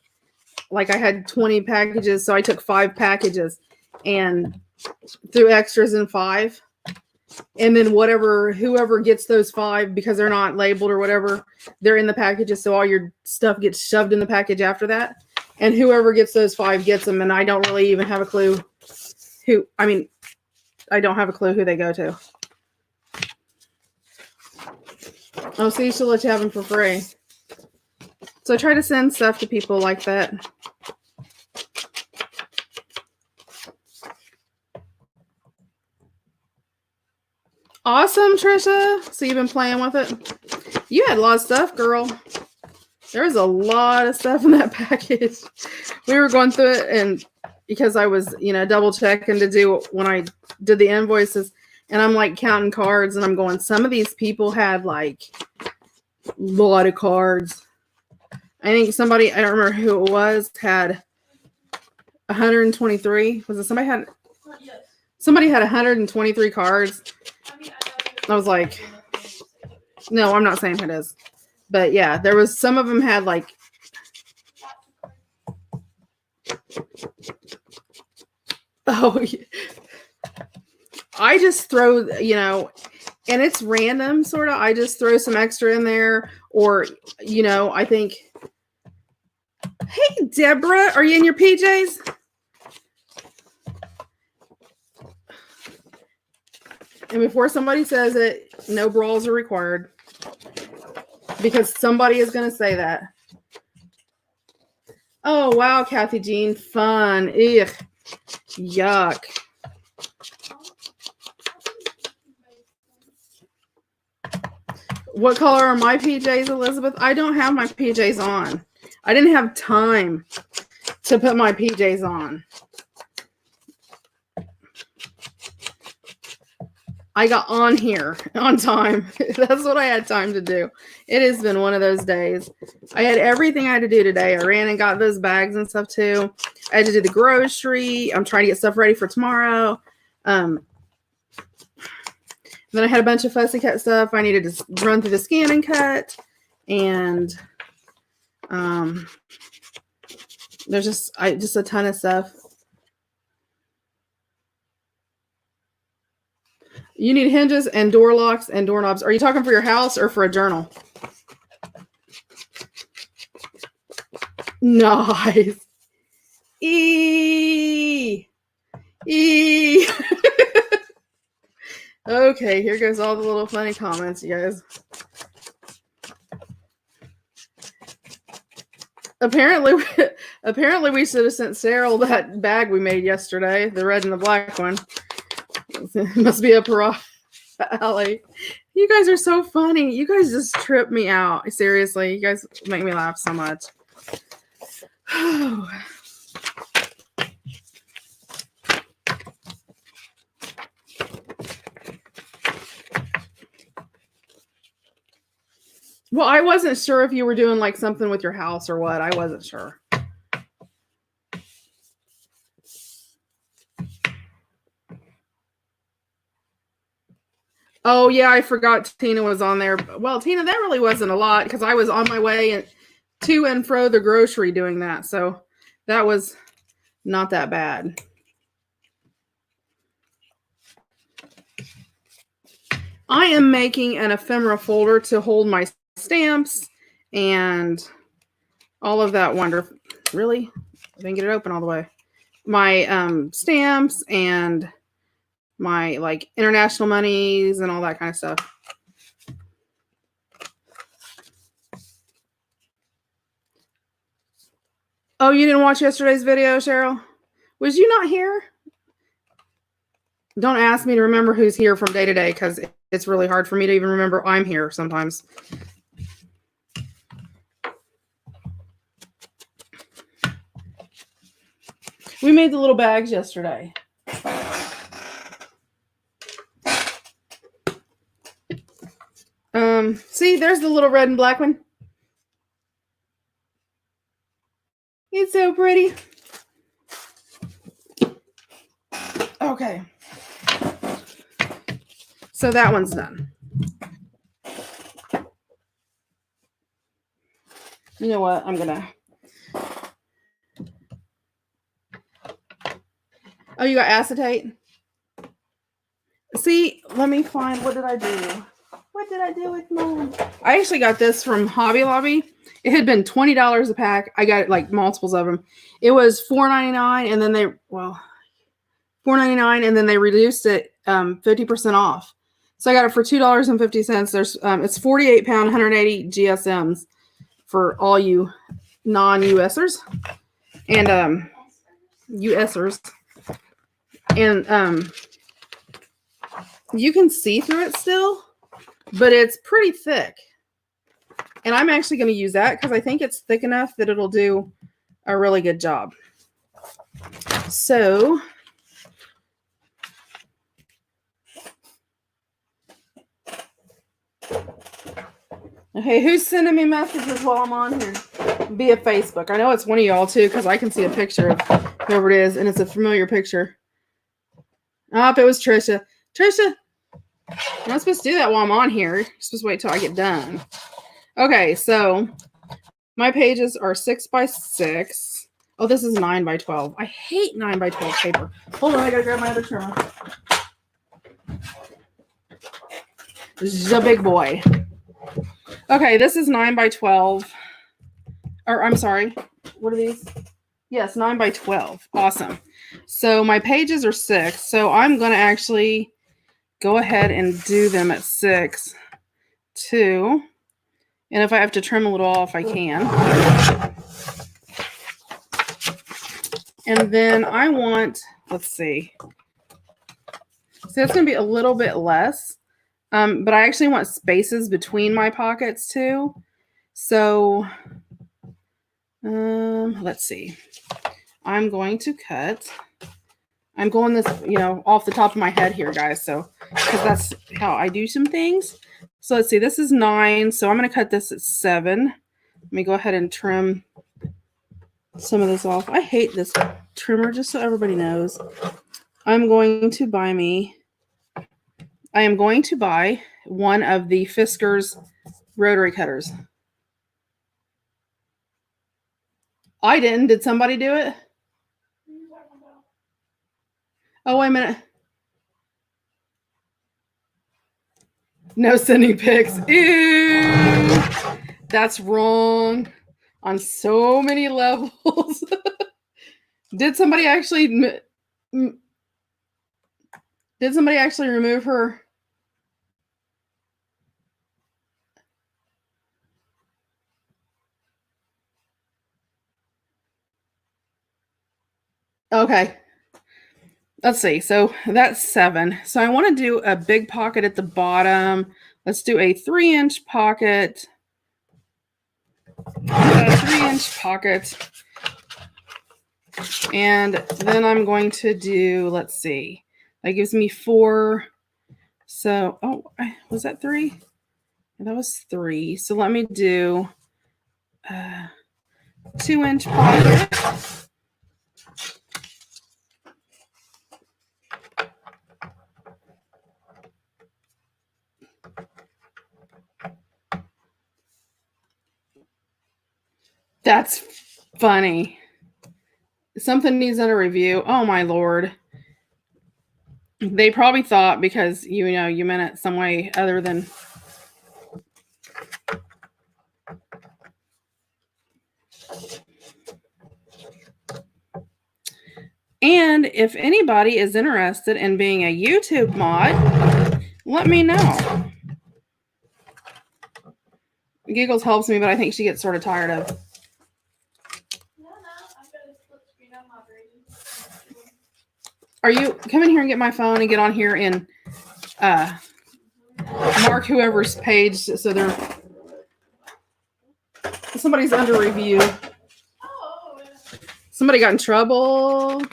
like I had 20 packages, so I took 5 packages and threw extras in 5. And then whoever gets those 5, because they're not labeled or whatever, they're in the packages. So all your stuff gets shoved in the package after that. And whoever gets those 5 gets them. And I don't really even have a clue I don't have a clue who they go to. Oh, so you should let you have them for free. So I try to send stuff to people like that. Awesome, Trisha. So you've been playing with it? You had a lot of stuff, girl. There was a lot of stuff in that package. We were going through it, and because I was, double checking to do when I did the invoices, and I'm like counting cards, and I'm going, some of these people had like a lot of cards. I think somebody, I don't remember who it was, had 123. Was it somebody had? Yes. Somebody had 123 cards. I was like, no, I'm not saying who it is. But yeah, there was, some of them had like, oh, yeah. I just throw, and it's random sort of. I just throw some extra in there, or, I think, hey, Deborah, are you in your PJs? And before somebody says it, no brawls are required, because somebody is going to say that. Oh, wow, Kathy Jean, fun. Ugh. Yuck. What color are my PJs, Elizabeth? I don't have my PJs on. I didn't have time to put my PJs on. I got on here on time. That's what I had time to do. It has been one of those days. I had everything I had to do today. I ran and got those bags and stuff too. I had to do the grocery. I'm trying to get stuff ready for tomorrow. Then I had a bunch of fussy cut stuff. I needed to run through the scan and cut. And there's just a ton of stuff. You need hinges and door locks and doorknobs. Are you talking for your house or for a journal? Nice. Okay, here goes all the little funny comments, you guys. Apparently, apparently we should have sent Cheryl that bag we made yesterday, the red and the black one. It must be up her alley. You guys are so funny. You guys just trip me out. Seriously, you guys make me laugh so much. Well, I wasn't sure if you were doing like something with your house or what. I wasn't sure. Oh yeah, I forgot Tina was on there. Well, Tina, that really wasn't a lot because I was on my way to and fro the grocery doing that. So that was not that bad. I am making an ephemera folder to hold my stamps and all of that wonderful. Really? I didn't get it open all the way. My stamps and my like international monies and all that kind of stuff. Oh, you didn't watch yesterday's video, Cheryl? Was you not here? Don't ask me to remember who's here from day to day because it's really hard for me to even remember I'm here sometimes. We made the little bags yesterday. See, there's the little red and black one. It's so pretty. Okay. So that one's done. You know what? I'm gonna. Oh, you got acetate? See, let me find. What did I do? What did I do with mine? I actually got this from Hobby Lobby. It had been $20 a pack. I got like multiples of them. It was $4.99, and then $4.99, and then they reduced it 50% off. So I got it for $2.50. There's it's 48 pound, 180 GSMs for all you non-USers and USers, and you can see through it still, but it's pretty thick. And I'm actually going to use that because I think it's thick enough that it'll do a really good job. So okay, who's sending me messages while I'm on here? Via Facebook. I know it's one of y'all too because I can see a picture of whoever it is, and it's a familiar picture. Oh, it was Trisha. Trisha, I'm not supposed to do that while I'm on here. You're supposed to wait till I get done. Okay, so my pages are 6x6. Oh, this is 9x12. I hate 9x12 paper. Hold on, I gotta grab my other trimmer. The big boy. Okay, this is 9x12. Or I'm sorry, what are these? Yes, 9x12. Awesome. So my pages are 6. So I'm going to actually go ahead and do them at 6 too. And if I have to trim a little off, I can. And then I want, let's see. So it's going to be a little bit less. But I actually want spaces between my pockets too. So let's see. I'm going to cut. I'm going this, off the top of my head here, guys. So, because that's how I do some things. So let's see. This is 9. So I'm going to cut this at 7. Let me go ahead and trim some of this off. I hate this trimmer, just so everybody knows. I am going to buy one of the Fiskars rotary cutters. I didn't. Did somebody do it? Oh, wait a minute. No sending pics. Ew. That's wrong on so many levels. Did somebody actually remove her? Okay. Let's see. So that's 7. So I want to do a big pocket at the bottom. Let's do a 3-inch pocket. A 3-inch pocket. And then I'm going to do, let's see. That gives me 4. So, was that 3? That was 3. So let me do 2-inch pocket. That's funny. Something needs another review. Oh my lord. They probably thought because you meant it some way other than. And if anybody is interested in being a YouTube mod, let me know. Giggles helps me, but I think she gets sort of tired of. Are you come in here and get my phone and get on here and mark whoever's page so they're somebody's under review. Somebody got in trouble.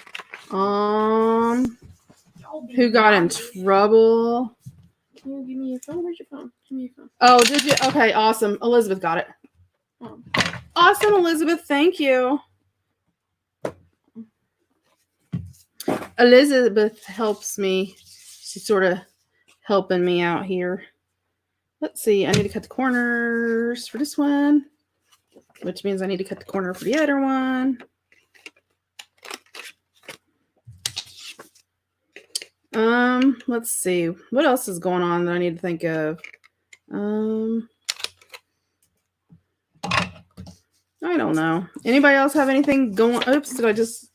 Who got in trouble? Can you give me your phone? Where's your phone? Give me your phone. Oh, did you? Okay, awesome. Elizabeth got it. Oh. Awesome, Elizabeth. Thank you. Elizabeth helps me. She's sort of helping me out here. Let's see. I need to cut the corners for this one, which means I need to cut the corner for the other one. Let's see. What else is going on that I need to think of? I don't know. Anybody else have anything going? Oops, did I just...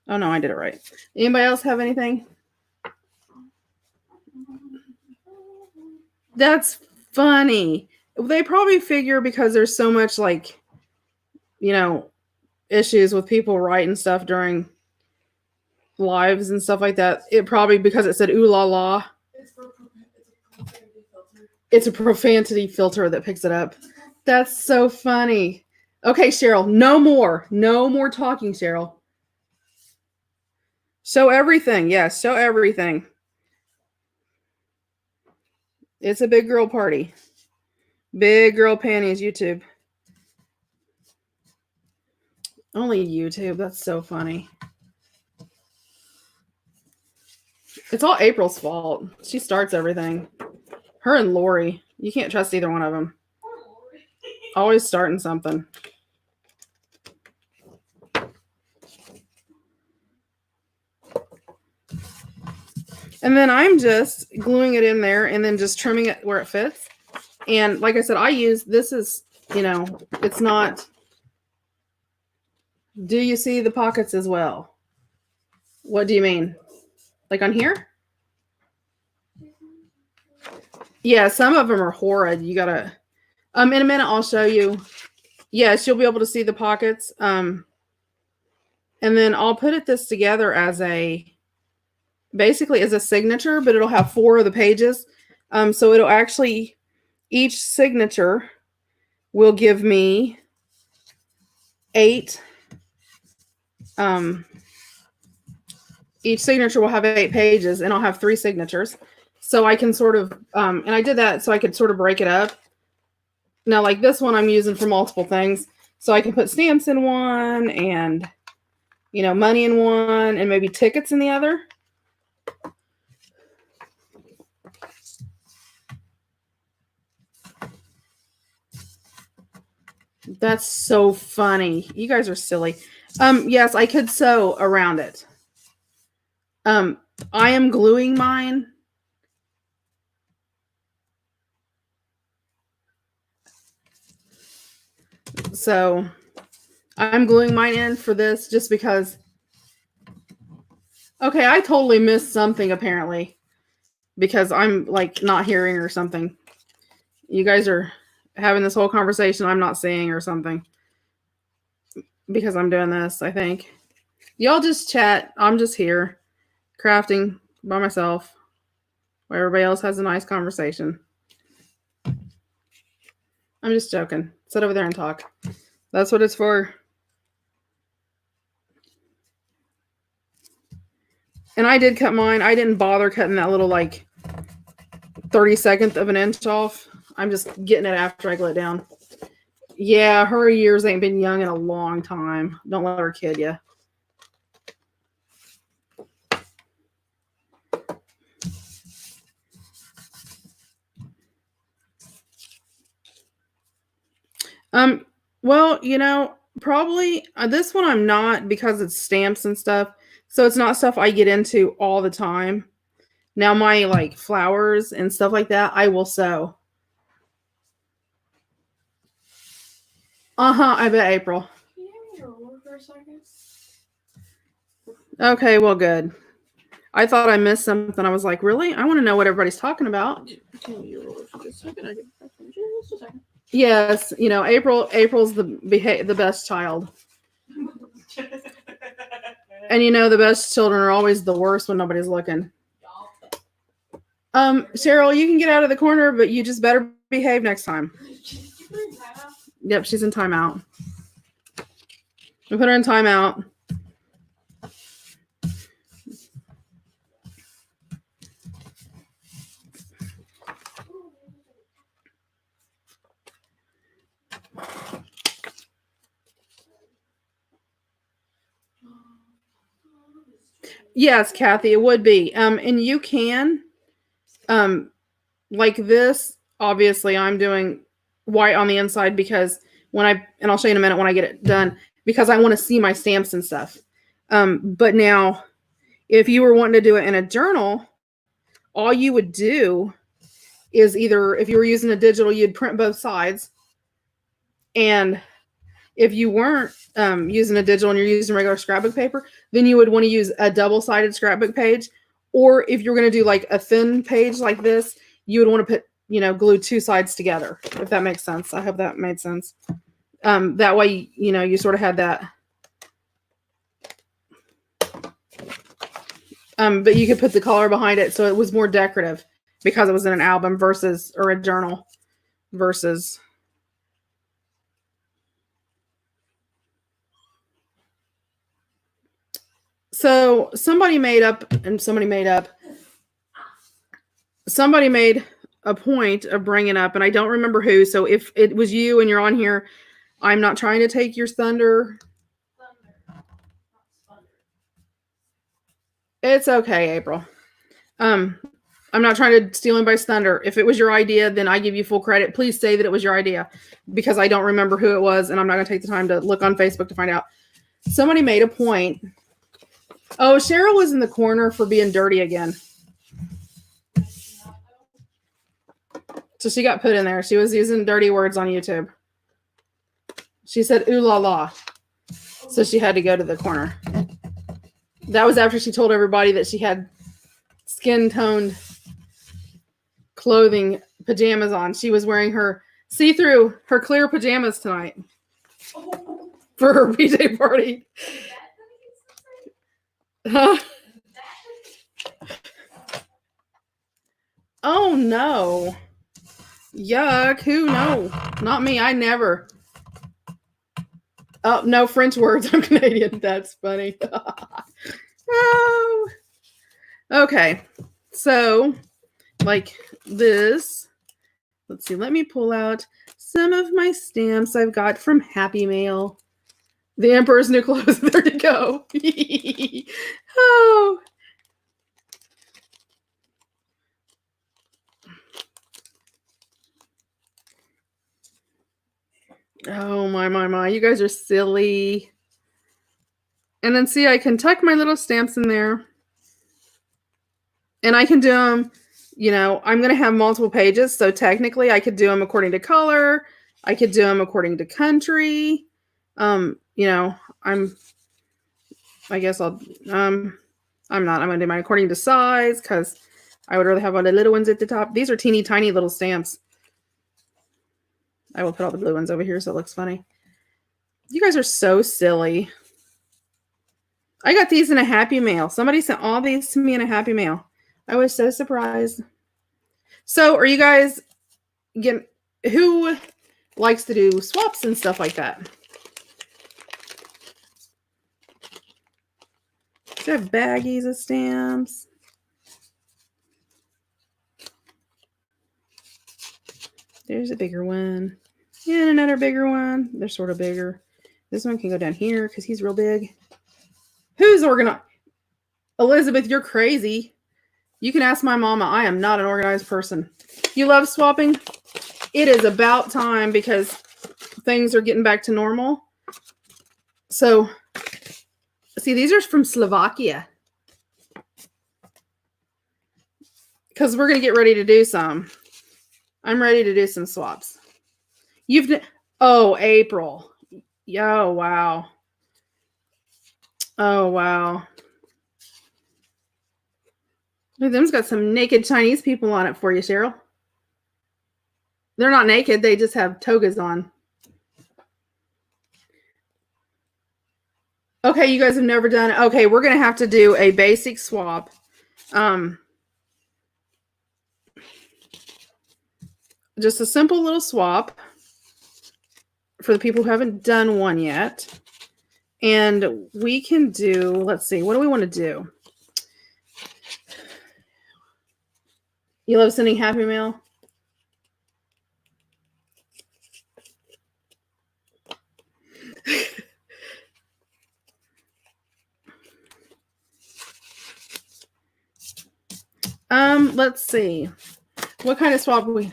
Oh, no, I did it right. Anybody else have anything? That's funny. They probably figure because there's so much, like, issues with people writing stuff during lives and stuff like that. It probably, because it said ooh la la. It's a profanity filter that picks it up. That's so funny. Okay, Cheryl, no more talking, Cheryl. Show everything. Yes, show everything. It's a big girl party. Big girl panties, YouTube. Only YouTube. That's so funny. It's all April's fault. She starts everything. Her and Lori. You can't trust either one of them. Always starting something. And then I'm just gluing it in there and then just trimming it where it fits. And like I said, this is, it's not. Do you see the pockets as well? What do you mean? Like on here? Yeah, some of them are horrid. You gotta, in a minute, I'll show you. Yes, you'll be able to see the pockets. And then I'll put this together as basically as a signature, but it'll have 4 of the pages. So it'll actually, each signature will give me 8. Each signature will have 8 pages, and I'll have 3 signatures. So I can sort of, and I did that so I could sort of break it up. Now, like this one I'm using for multiple things. So I can put stamps in one and, money in one and maybe tickets in the other. That's so funny. You guys are silly. Yes, I could sew around it. I am gluing mine. So I'm gluing mine in for this just because. Okay, I totally missed something apparently because I'm like not hearing or something. You guys are having this whole conversation I'm not seeing or something because I'm doing this, I think. Y'all just chat. I'm just here crafting by myself where everybody else has a nice conversation. I'm just joking. Sit over there and talk. That's what it's for. And I did cut mine. I didn't bother cutting that little like 32nd of an inch off. I'm just getting it after I glue it down. Yeah, her years ain't been young in a long time. Don't let her kid you. Well, you know, probably this one I'm not because it's stamps and stuff. So it's not stuff I get into all the time. Now my like flowers and stuff like that, I will sew. I bet April. Can you hand me your ruler for a second? Okay, well, good. I thought I missed something. I was like, really? I want to know what everybody's talking about. Can you hand me your ruler for just a second? I can just a second. Yes, you know, April's the best child. And you know, the best children are always the worst when nobody's looking. Cheryl, you can get out of the corner, but you just better behave next time. Yep, she's in timeout. We put her in timeout. Yes, Kathy, it would be. And you can, like this, obviously I'm doing white on the inside because and I'll show you in a minute when I get it done, because I want to see my stamps and stuff. But now, if you were wanting to do it in a journal, all you would do is either, if you were using a digital, you'd print both sides. And if you weren't using a digital and you're using regular scrapbook paper, then you would want to use a double-sided scrapbook page. Or if you're going to do like a thin page like this, you would want to put, glue two sides together, if that makes sense. I hope that made sense. That way, you sort of had that. But you could put the color behind it so it was more decorative because it was in an album or a journal versus. So somebody made a point of bringing up, and I don't remember who. So if it was you and you're on here, I'm not trying to take your thunder. It's okay, April. I'm not trying to steal anybody's thunder. If it was your idea, then I give you full credit. Please say that it was your idea, because I don't remember who it was, and I'm not going to take the time to look on Facebook to find out. Somebody made a point. Oh, Cheryl was in the corner for being dirty again. So she got put in there. She was using dirty words on YouTube. She said, ooh la la. So she had to go to the corner. That was after she told everybody that she had skin-toned clothing, pajamas on. She was wearing her her clear pajamas tonight for her PJ party. Oh no. Yuck. Who? No. Not me. I never. Oh, no French words. I'm Canadian. That's funny. Oh. Okay. So, like this. Let's see. Let me pull out some of my stamps I've got from Happy Mail. The Emperor's New Clothes. There you go. Oh. Oh, my. You guys are silly. And then see, I can tuck my little stamps in there. And I can do them, I'm going to have multiple pages. So technically, I could do them according to color. I could do them according to country. I'm not. I'm going to do mine according to size because I would rather have all the little ones at the top. These are teeny tiny little stamps. I will put all the blue ones over here so it looks funny. You guys are so silly. I got these in a Happy Mail. Somebody sent all these to me in a Happy Mail. I was so surprised. So are you guys who likes to do swaps and stuff like that? So I have baggies of stamps. There's a bigger one. And another bigger one. They're sort of bigger. This one can go down here because he's real big. Who's organized? Elizabeth, you're crazy. You can ask my mama. I am not an organized person. You love swapping? It is about time because things are getting back to normal. So, see, these are from Slovakia. Because we're going to get ready to do some. I'm ready to do some swaps. Oh, April. Oh, wow. Oh, wow. Them's got some naked Chinese people on it for you, Cheryl. They're not naked. They just have togas on. Okay, you guys have never done it. Okay, we're going to have to do a basic swap. Just a simple little swap for the people who haven't done one yet. And we can do, let's see, what do we want to do? You love sending Happy Mail? Let's see. What kind of swap we?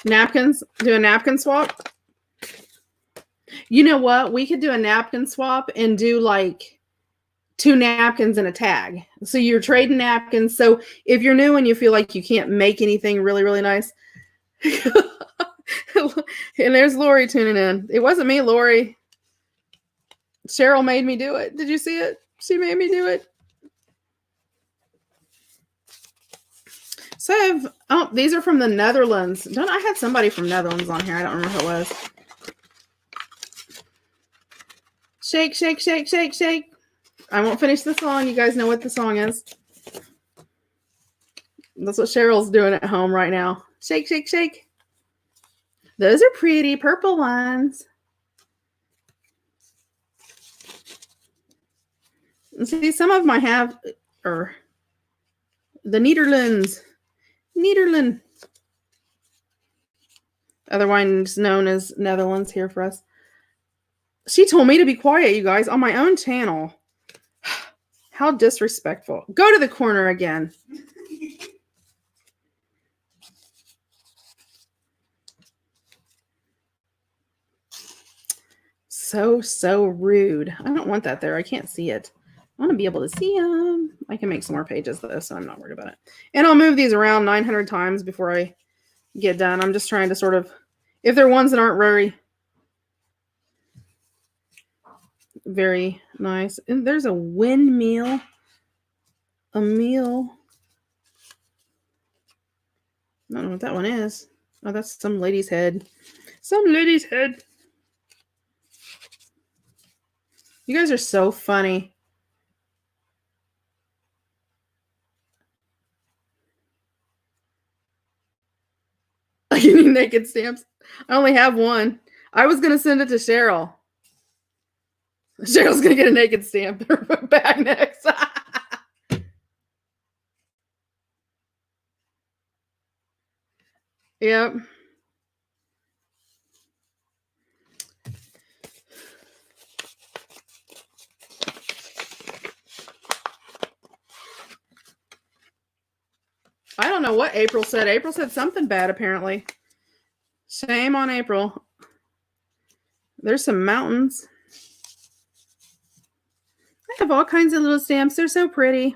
Napkins? Do a napkin swap? You know what? We could do a napkin swap and do like 2 napkins and a tag. So you're trading napkins. So if you're new and you feel like you can't make anything really, really nice. And there's Lori tuning in. It wasn't me, Lori. Cheryl made me do it. Did you see it? She made me do it. So these are from the Netherlands. I had somebody from Netherlands on here. I don't remember who it was. Shake, shake, shake, shake, shake. I won't finish the song. You guys know what the song is. That's what Cheryl's doing at home right now. Shake, shake, shake. Those are pretty purple ones. See, some of them I have are the Netherlands. Netherlands. Otherwise known as Netherlands here for us. She told me to be quiet, you guys, on my own channel. How disrespectful. Go to the corner again. So rude. I don't want that there. I can't see it. I want to be able to see them. I can make some more pages though, so I'm not worried about it. And I'll move these around 900 times before I get done. I'm just trying to sort of, if they're ones that aren't very nice. And there's a windmill. A meal. I don't know what that one is. Oh, that's some lady's head. Some lady's head. You guys are so funny. You need naked stamps. I only have one. I was going to send it to Cheryl. Cheryl's going to get a naked stamp in her bag next. Yep. I don't know what April said. April said something bad, apparently. Shame on April. There's some mountains. I have all kinds of little stamps. They're so pretty.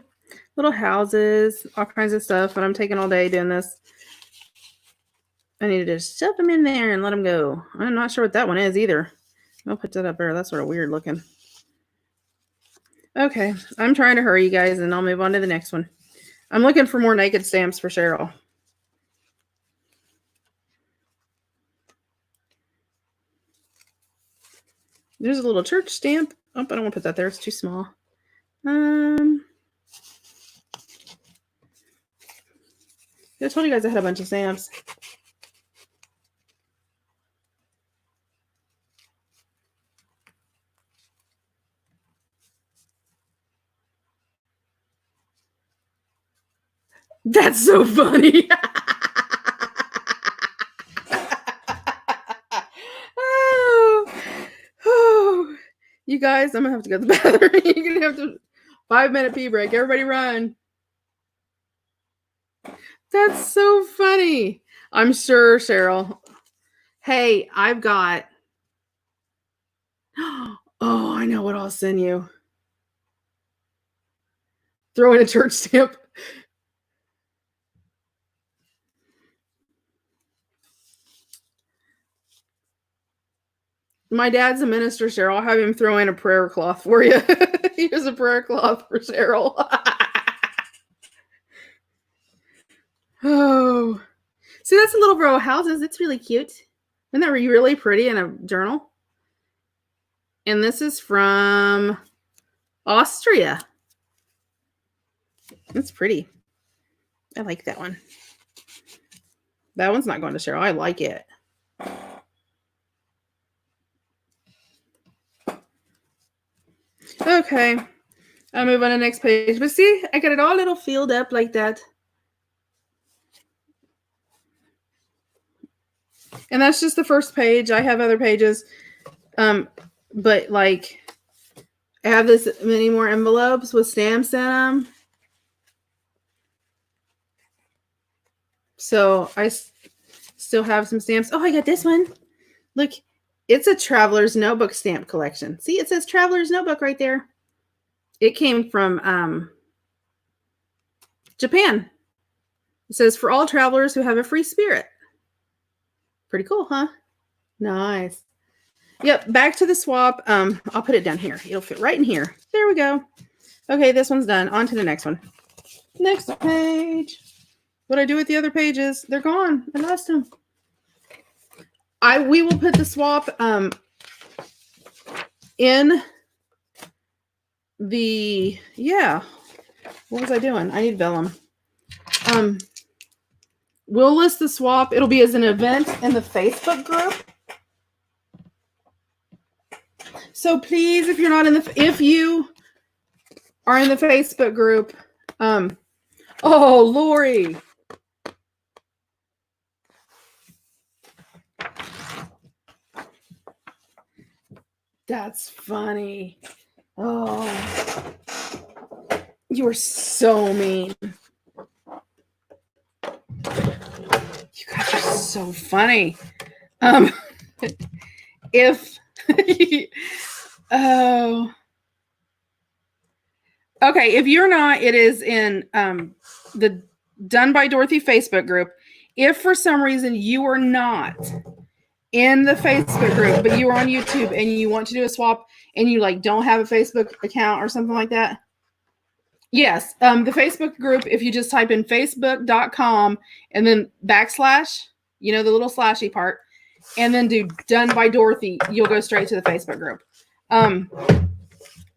Little houses, all kinds of stuff. But I'm taking all day doing this. I need to just shove them in there and let them go. I'm not sure what that one is either. I'll put that up there. That's sort of weird looking. Okay. I'm trying to hurry, you guys, and I'll move on to the next one. I'm looking for more naked stamps for Cheryl. There's a little church stamp. Oh, I don't want to put that there. It's too small. I told you guys I had a bunch of stamps. That's so funny. Oh, you guys, I'm gonna have to go to the bathroom. You're gonna have to 5-minute pee break. Everybody run. That's so funny. I'm sure, Cheryl. Hey, I've got. Oh, I know what I'll send you. Throw in a church stamp. My dad's a minister, Cheryl. I'll have him throw in a prayer cloth for you. Here's a prayer cloth for Cheryl. Oh. See, that's a little row of houses. It's really cute. Isn't that really pretty in a journal? And this is from Austria. It's pretty. I like that one. That one's not going to Cheryl. I like it. Okay. I'll move on to the next page. But see, I got it all little filled up like that. And that's just the first page. I have other pages. But like I have this many more envelopes with stamps in them. So I still have some stamps. Oh, I got this one. Look, it's a Traveler's Notebook stamp collection. See, it says Traveler's Notebook right there. It came from Japan. It says, for all travelers who have a free spirit. Pretty cool, huh? Nice. Yep, back to the swap. I'll put it down here. It'll fit right in here. There we go. Okay, this one's done. On to the next one. Next page. What I do with the other pages? They're gone. I lost them. We will put the swap in the, yeah. What was I doing? I need vellum. We'll list the swap. It'll be as an event in the Facebook group. So please, if you're not in the, if you are in the Facebook group, oh, Lori. That's funny. Oh, you are so mean. You guys are so funny. If oh, okay. If you're not, it is in the Done by Dorothy Facebook group. If for some reason you are not in the Facebook group, but you are on YouTube and you want to do a swap and you like don't have a Facebook account or something like that. Yes, the Facebook group, if you just type in facebook.com and then /, you know, the little slashy part, and then do Done by Dorothy, you'll go straight to the Facebook group.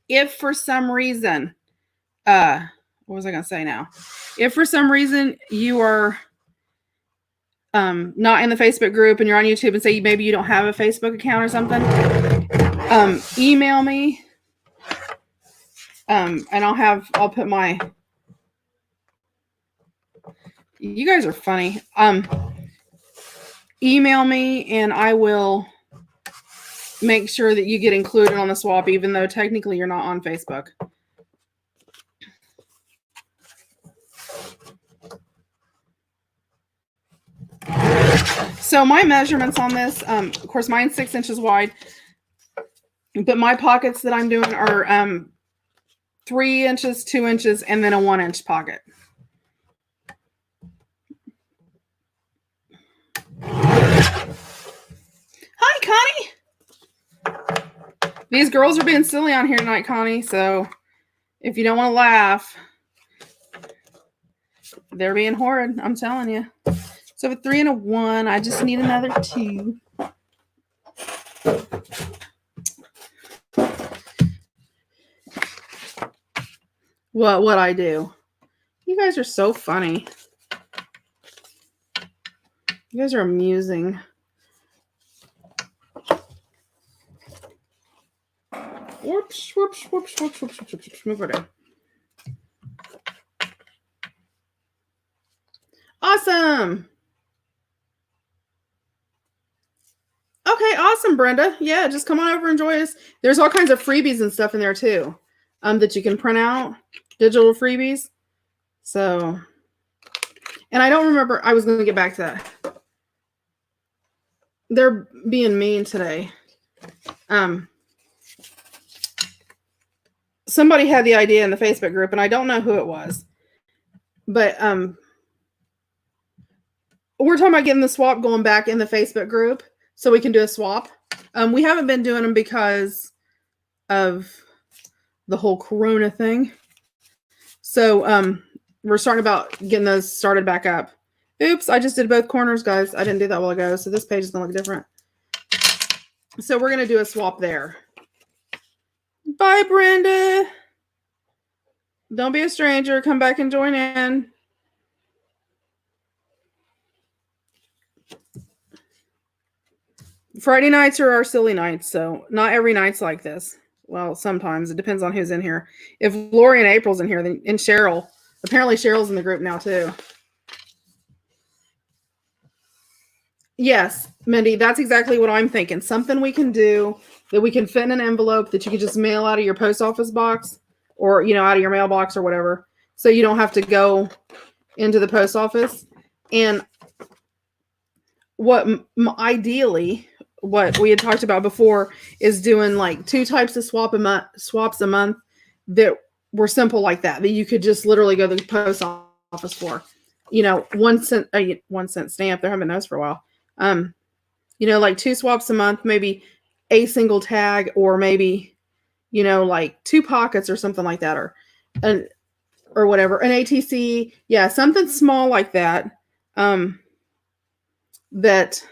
If for some reason, what was I going to say now? If for some reason you are not in the Facebook group and you're on YouTube and say maybe you don't have a Facebook account or something, email me. And I'll put my, you guys are funny. Email me and I will make sure that you get included on the swap, even though technically you're not on Facebook. So my measurements on this, of course, mine's 6 inches wide, but my pockets that I'm doing are 3 inches, 2 inches, and then a 1-inch pocket. Hi, Connie. These girls are being silly on here tonight, Connie. So if you don't want to laugh, they're being horrid. I'm telling you. So with 3 and a 1, I just need another 2. what I do. You guys are so funny. You guys are amusing. Whoops, whoops, whoops, whoops, whoops, whoops, whoops. Move over there. Awesome. Okay, awesome, Brenda. Yeah, just come on over and join us. There's all kinds of freebies and stuff in there too, that you can print out, digital freebies. So, and I don't remember. I was going to get back to that. They're being mean today. Somebody had the idea in the Facebook group, and I don't know who it was, but we're talking about getting the swap going back in the Facebook group so we can do a swap. We haven't been doing them because of the whole Corona thing. So we're starting about getting those started back up. Oops, I just did both corners, guys. I didn't do that a while ago, so this page is going to look different. So we're going to do a swap there. Bye, Brenda. Don't be a stranger. Come back and join in. Friday nights are our silly nights, so not every night's like this. Well, sometimes. It depends on who's in here. If Lori and April's in here, then and Cheryl. Apparently Cheryl's in the group now, too. Yes, Mindy, that's exactly what I'm thinking. Something we can do that we can fit in an envelope that you can just mail out of your post office box or, you know, out of your mailbox or whatever. So you don't have to go into the post office. And what ideally, what we had talked about before is doing like 2 types of swaps a month that were simple like that you could just literally go to the post office for. You know, 1 cent, 1 cent stamp. There haven't been those for a while. You know, like 2 swaps a month, maybe a single tag, or maybe, you know, like 2 pockets or something like that, or whatever, an ATC. Yeah, something small like that. That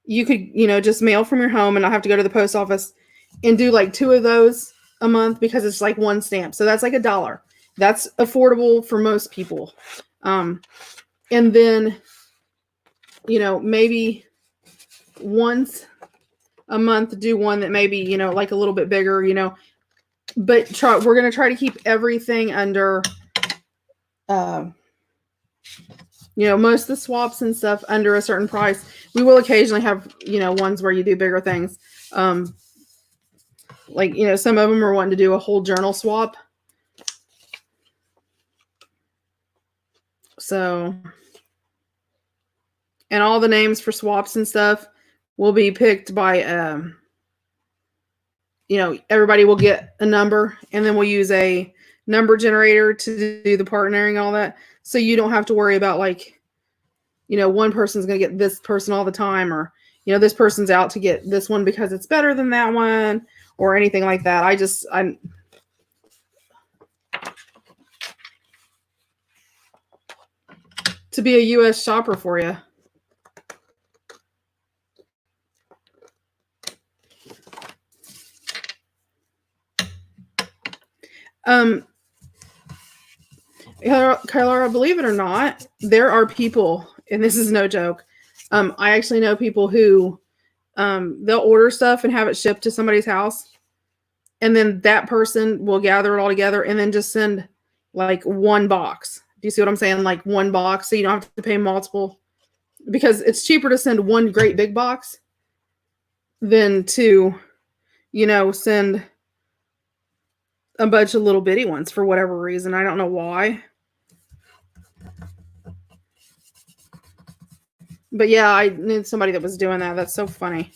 you could, you know, just mail from your home and not have to go to the post office, and do like 2 of those a month because it's like 1 stamp. So that's like $1. That's affordable for most people. And then, you know, maybe once a month do one that maybe, you know, like a little bit bigger, you know, but we're going to try to keep everything under, you know, most of the swaps and stuff under a certain price. We will occasionally have, you know, ones where you do bigger things. Like, you know, some of them are wanting to do a whole journal swap. So, and all the names for swaps and stuff will be picked by, you know, everybody will get a number, and then we'll use a number generator to do the partnering and all that. So you don't have to worry about, like, you know, one person's going to get this person all the time, or, you know, this person's out to get this one because it's better than that one, or anything like that. I'm to be a U.S. shopper for you. Kylara, believe it or not, there are people, and this is no joke. I actually know people who they'll order stuff and have it shipped to somebody's house, and then that person will gather it all together and then just send like 1 box. Do you see what I'm saying? Like 1 box, so you don't have to pay multiple, because it's cheaper to send 1 great big box than to, you know, send a bunch of little bitty ones for whatever reason. I don't know why. But yeah, I knew somebody that was doing that. That's so funny.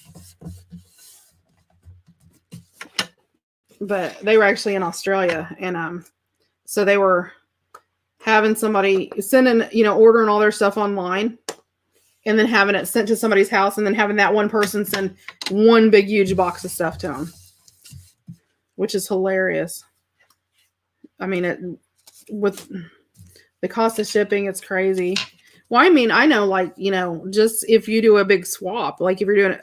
But they were actually in Australia, and so they were having somebody sending, you know, ordering all their stuff online, and then having it sent to somebody's house, and then having that one person send 1 big huge box of stuff to them, which is hilarious. I mean, with the cost of shipping, it's crazy. Well, I mean, I know, like, you know, just if you do a big swap, like if you're doing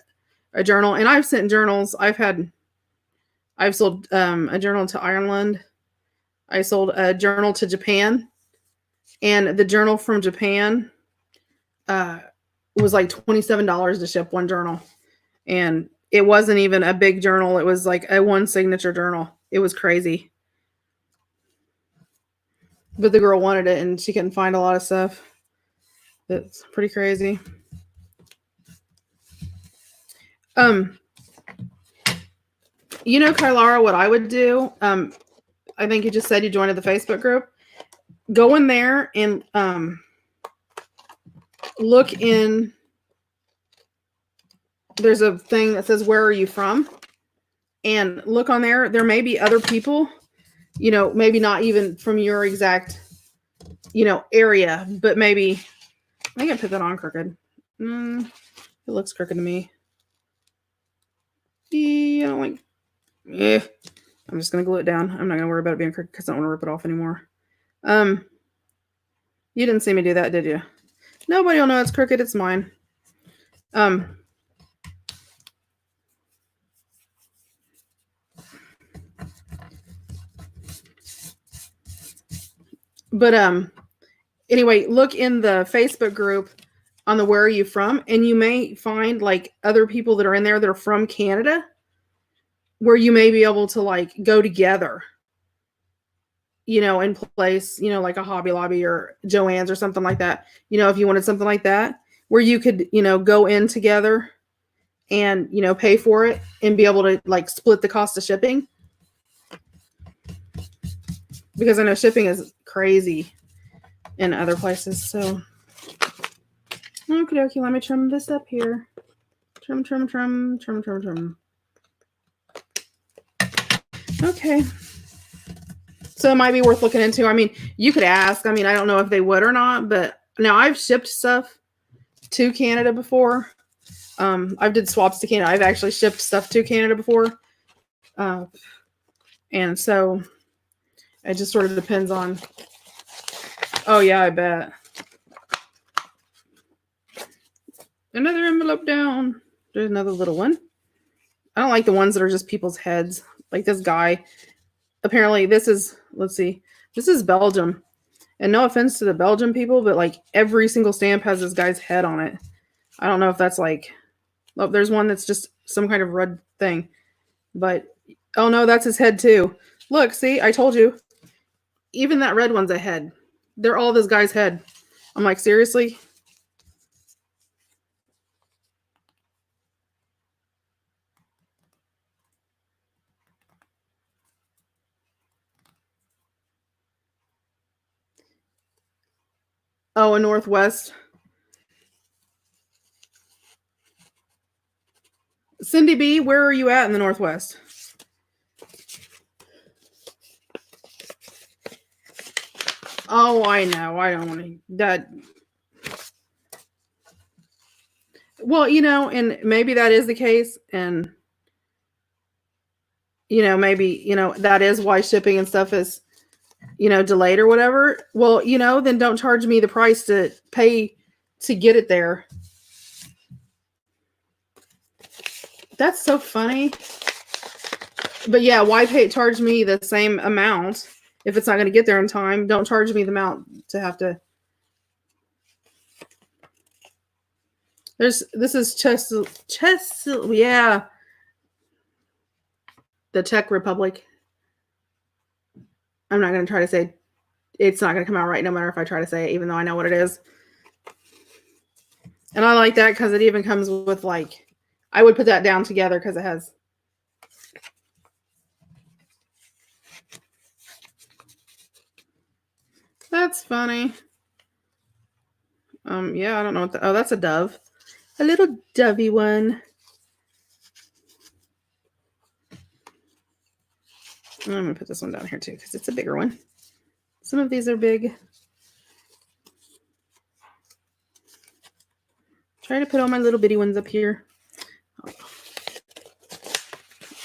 a journal, and I've sent journals, I've sold a journal to Ireland. I sold a journal to Japan, and the journal from Japan was like $27 to ship one journal. And it wasn't even a big journal. It was like a one signature journal. It was crazy. But the girl wanted it and she couldn't find a lot of stuff. It's pretty crazy. You know, Kylara, what I would do, I think you just said you joined the Facebook group. Go in there and look in. There's a thing that says, where are you from? And look on there. There may be other people, you know, maybe not even from your exact, you know, area, but maybe, I think I put that on crooked. It looks crooked to me. Yeah, I don't like, I'm just going to glue it down. I'm not going to worry about it being crooked because I don't want to rip it off anymore. You didn't see me do that, did you? Nobody will know it's crooked. It's mine. But anyway, look in the Facebook group on the where are you from, and you may find like other people that are in there that are from Canada, where you may be able to like go together, you know, in place, you know, like a Hobby Lobby or Joann's or something like that. You know, if you wanted something like that, where you could, you know, go in together and, you know, pay for it and be able to like split the cost of shipping. Because I know shipping is crazy in other places. So, okay, let me trim this up here. Trim. Okay. So it might be worth looking into. I mean, you could ask. I mean, I don't know if they would or not, but now I've shipped stuff to Canada before. I've did swaps to Canada. I've actually shipped stuff to Canada before. And so it just sort of depends on. Oh, yeah, I bet. Another envelope down. There's another little one. I don't like the ones that are just people's heads. Like this guy. Apparently, this is, let's see. This is Belgium. And no offense to the Belgian people, but like every single stamp has this guy's head on it. I don't know if that's like, oh, there's one that's just some kind of red thing. But, oh no, that's his head too. Look, see, I told you. Even that red one's a head. They're all this guy's head. I'm like, seriously? Oh, in Northwest. Cindy B, where are you at in the Northwest? Oh, I know. I don't want to. That. Well, you know, and maybe that is the case. And, you know, maybe, you know, that is why shipping and stuff is, you know, delayed or whatever. Well, you know, then don't charge me the price to pay to get it there. That's so funny. But yeah, why charge me the same amount if it's not going to get there in time? Don't charge me the amount to have to. This is yeah. The Czech Republic. I'm not going to try to say, it's not going to come out right no matter if I try to say it, even though I know what it is. And I like that because it even comes with like, I would put that down together because it has. That's funny. Yeah, I don't know what oh, that's a dove. A little dovey one. I'm going to put this one down here too because it's a bigger one. Some of these are big. Try to put all my little bitty ones up here.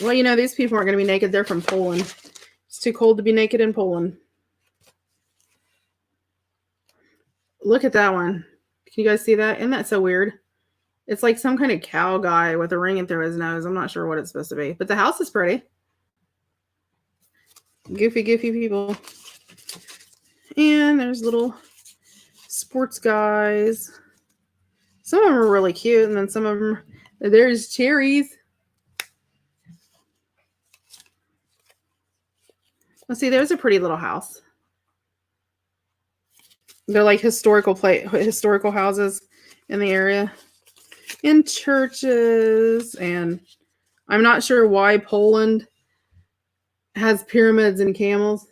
Well, you know, these people aren't going to be naked. They're from Poland. It's too cold to be naked in Poland. Look at that one. Can you guys see that? Isn't that so weird? It's like some kind of cow guy with a ring in through his nose. I'm not sure what it's supposed to be. But the house is pretty. Goofy people. And there's little sports guys. Some of them are really cute, and then some of them, there's cherries. Let's see, there's a pretty little house. They're like historical houses in the area. In churches, and I'm not sure why Poland has pyramids and camels.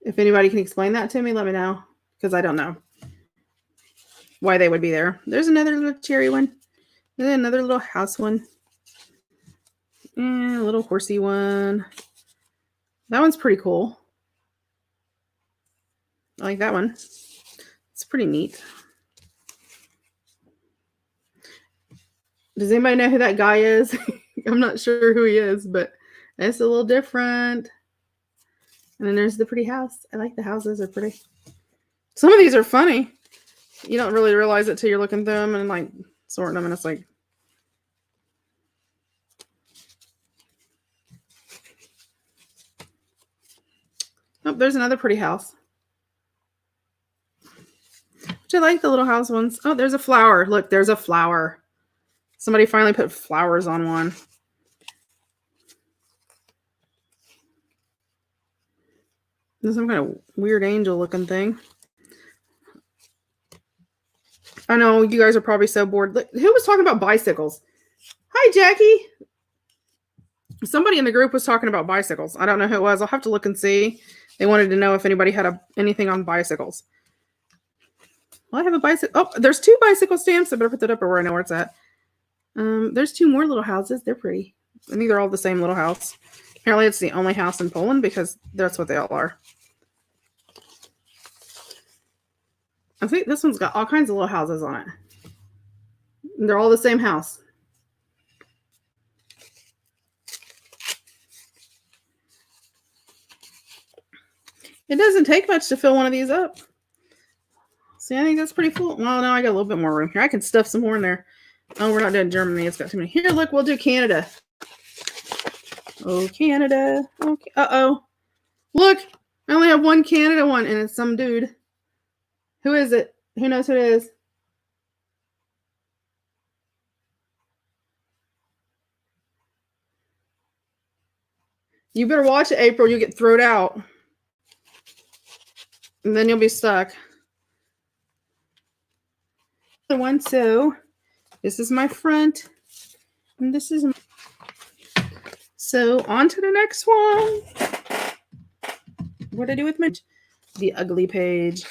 If anybody can explain that to me, let me know, because I don't know why they would be there. There's another little cherry one. There's another little house one. And a little horsey one. That one's pretty cool. I like that one. It's pretty neat. Does anybody know who that guy is? I'm not sure who he is, but it's a little different. And then there's the pretty house. I like the houses. They're pretty. Some of these are funny. You don't really realize it till you're looking through them and like sorting them, and it's like, oh, there's another pretty house. Which I like the little house ones. Oh, there's a flower. Look, there's a flower. Somebody finally put flowers on one. There's some kind of weird angel looking thing. I know you guys are probably so bored. Who was talking about bicycles? Hi, Jackie. Somebody in the group was talking about bicycles. I don't know who it was. I'll have to look and see. They wanted to know if anybody had anything on bicycles. Well, I have a bicycle. Oh, there's 2 bicycle stamps. I better put that up or where I know where it's at. There's 2 more little houses. They're pretty. I think they're all the same little house. Apparently, it's the only house in Poland because that's what they all are. I think this one's got all kinds of little houses on it. They're all the same house. It doesn't take much to fill one of these up. See, I think that's pretty full. Well, now I got a little bit more room here. I can stuff some more in there. Oh, we're not doing Germany. It's got too many. Here, look, we'll do Canada. Oh, Canada. Okay. Uh-oh. Look, I only have one Canada one, and it's some dude. Who is it? Who knows who it is? You better watch it, April. You'll get thrown out. And then you'll be stuck. The one, so this is my front. And this is my... So on to the next one. What did I do with the ugly page?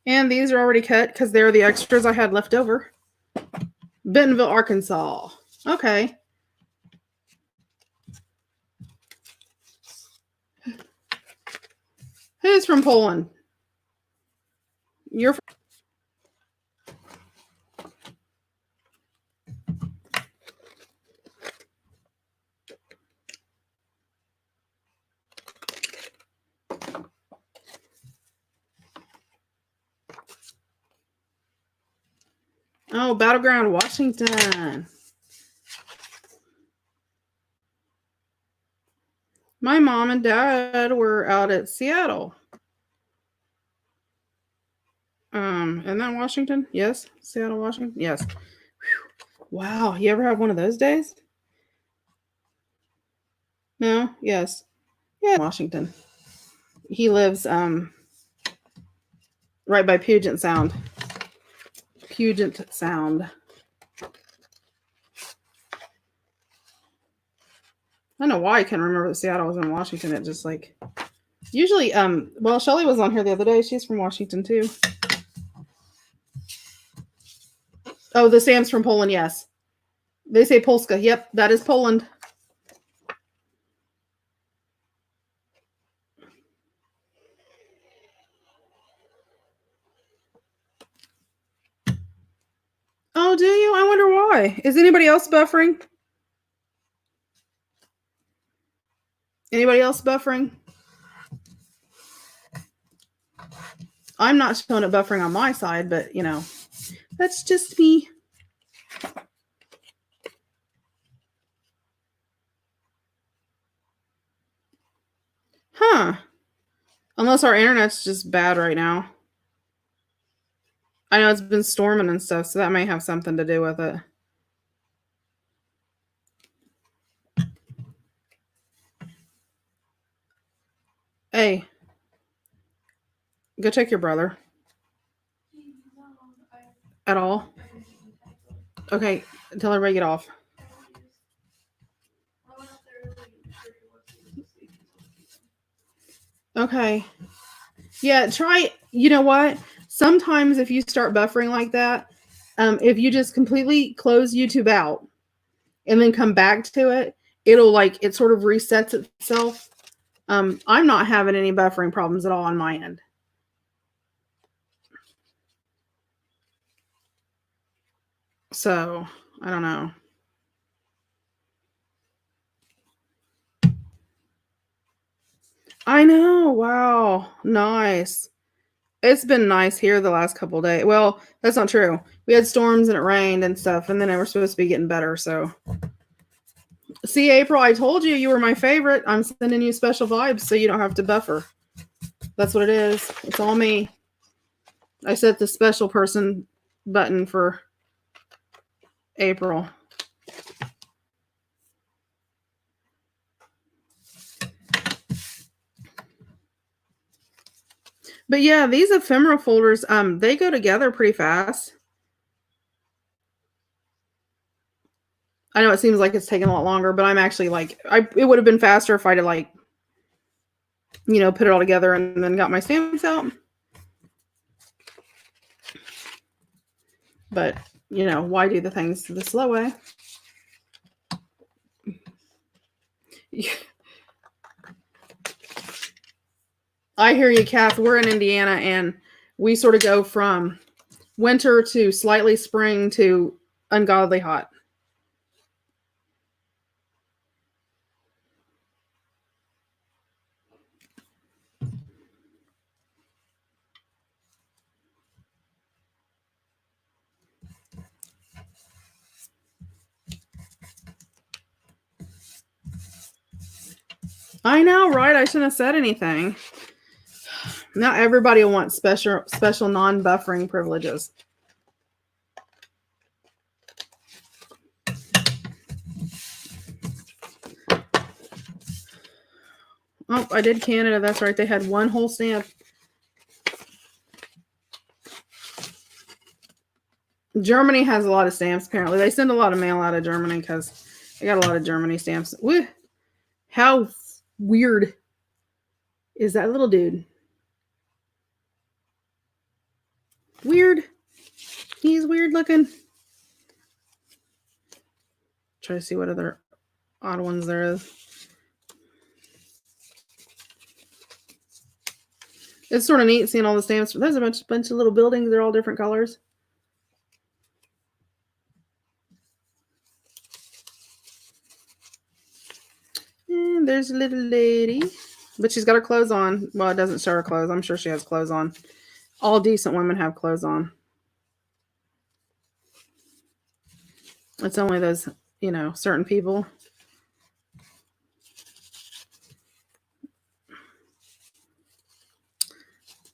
And these are already cut because they're the extras I had left over. Bentonville, Arkansas. Okay. Who's from Poland? You're from... Oh, Battleground, Washington. My mom and dad were out at Seattle. And then Washington? Yes. Seattle, Washington? Yes. Whew. Wow. You ever have one of those days? No? Yes. Yeah. Washington. He lives right by Puget Sound. Puget Sound. I don't know why I can't remember that Seattle was in Washington. It just like usually well, Shelly was on here the other day. She's from Washington too. Oh, the Sam's from Poland, yes. They say Polska. Yep, that is Poland. Oh, do you? I wonder why. Is anybody else buffering? Anybody else buffering? I'm not showing it buffering on my side, but you know, that's just me. Huh. Unless our internet's just bad right now. I know it's been storming and stuff, so that may have something to do with it. Hey, go check your brother. At all? Okay, tell everybody get off. Okay. Yeah, try. You know what? Sometimes if you start buffering like that, if you just completely close YouTube out and then come back to it, it'll it sort of resets itself. I'm not having any buffering problems at all on my end. So, I don't know. I know. Wow. Nice. It's been nice here the last couple of days. Well, that's not true. We had storms and it rained and stuff, and then it was supposed to be getting better. So, see, April, I told you were my favorite. I'm sending you special vibes so you don't have to buffer. That's what it is. It's all me. I set the special person button for April. But yeah, these ephemera folders, they go together pretty fast. I know it seems like it's taking a lot longer, but I'm actually it would have been faster if I'd have put it all together and then got my stamps out. But, why do the things the slow way? I hear you, Kath. We're in Indiana, and we sort of go from winter to slightly spring to ungodly hot. I know, right? I shouldn't have said anything. Not everybody will want special non-buffering privileges. Oh, I did Canada. That's right. They had one whole stamp. Germany has a lot of stamps, apparently. They send a lot of mail out of Germany because they got a lot of Germany stamps. Woo! How weird is that little dude? Weird. He's weird looking. Try to see what other odd ones there is. It's sort of neat seeing all the stamps. There's a bunch of little buildings. They're all different colors. And there's a little lady. But she's got her clothes on. Well, it doesn't show her clothes. I'm sure she has clothes on. All decent women have clothes on. It's only those, certain people.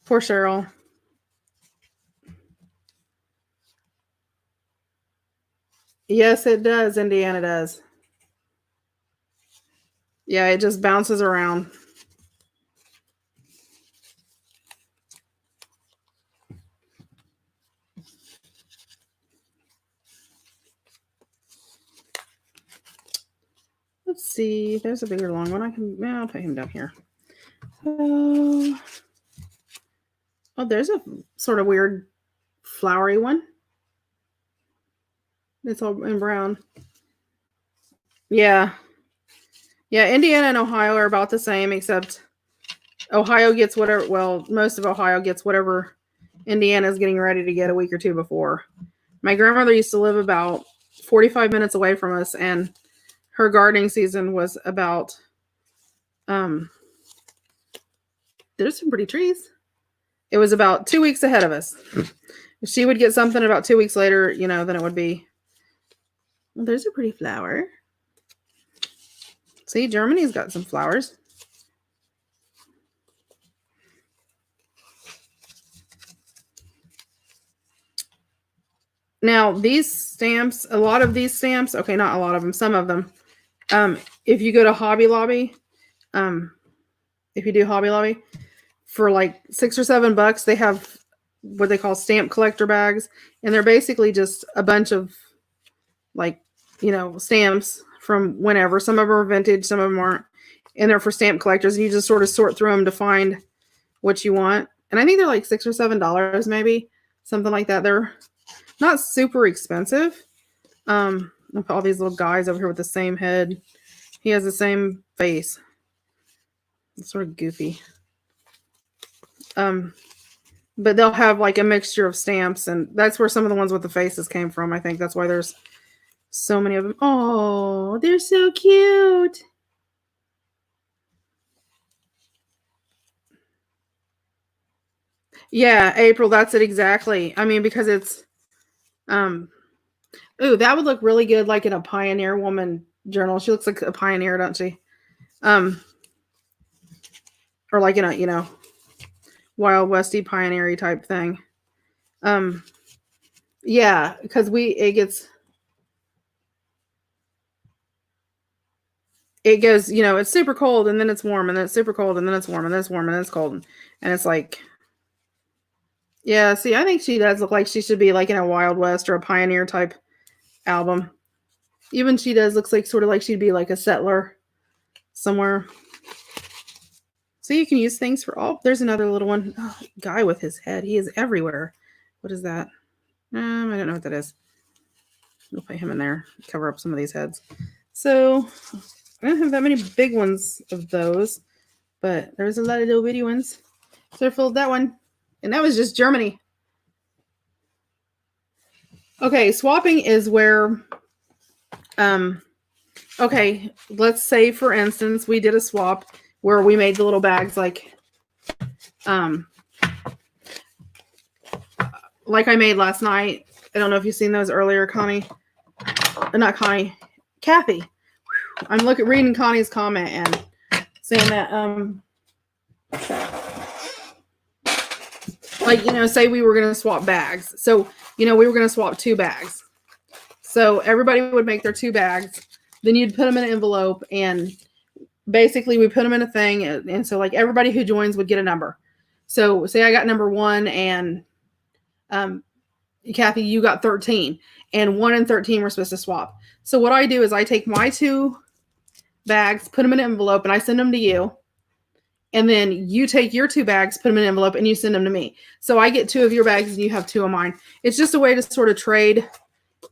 Poor Cheryl. Yes, it does. Indiana does. Yeah, it just bounces around. Let's see. There's a bigger long one. I'll put him down here. Oh, there's a sort of weird flowery one. It's all in brown. Yeah. Yeah, Indiana and Ohio are about the same, except Ohio gets whatever, most of Ohio gets whatever Indiana's getting ready to get a week or two before. My grandmother used to live about 45 minutes away from us, and her gardening season was about, there's some pretty trees. It was about 2 weeks ahead of us. If she would get something about 2 weeks later, then it would be, well, there's a pretty flower. See, Germany's got some flowers. Now these stamps, a lot of these stamps, okay, not a lot of them, some of them. If you go to Hobby Lobby, if you do Hobby Lobby, for like $6 or $7, they have what they call stamp collector bags, and they're basically just a bunch of like, stamps from whenever. Some of them are vintage, some of them aren't, and they're for stamp collectors. And you just sort of sort through them to find what you want. And I think they're like $6 or $7, maybe something like that. They're not super expensive. All these little guys over here with the same head. He has the same face. It's sort of goofy. But they'll have like a mixture of stamps, and that's where some of the ones with the faces came from. I think that's why there's so many of them. Oh, they're so cute. Yeah, April, that's it exactly. I mean, because it's ooh, that would look really good like in a Pioneer Woman journal. She looks like a pioneer, doesn't she? Or like in a, Wild Westy pioneer type thing. Yeah, because it goes, it's super cold and then it's warm and then it's super cold and then it's warm and then it's warm and then it's cold. And it's like, yeah, see, I think she does look like she should be like in a Wild West or a pioneer type album. Even she does looks like sort of like she'd be like a settler somewhere. So you can use things for all. There's another little one. Oh, guy with his head. He is everywhere. What is that? I don't know what that is. We'll put him in there. Cover up some of these heads. So I don't have that many big ones of those, but there's a lot of little bitty ones. So I filled that one. And that was just Germany. Okay, swapping is where, okay, let's say for instance, we did a swap where we made the little bags like I made last night. I don't know if you've seen those earlier, Connie. Not Connie, Kathy. I'm reading Connie's comment and saying that say we were going to swap bags. So, we were going to swap 2 bags. So everybody would make their 2 bags. Then you'd put them in an envelope, and basically we put them in a thing. And so like everybody who joins would get a number. So say I got number 1 and Kathy, you got 13, and 1 and 13 were supposed to swap. So what I do is I take my 2 bags, put them in an envelope, and I send them to you. And then you take your 2 bags, put them in an envelope, and you send them to me. So I get 2 of your bags and you have 2 of mine. It's just a way to sort of trade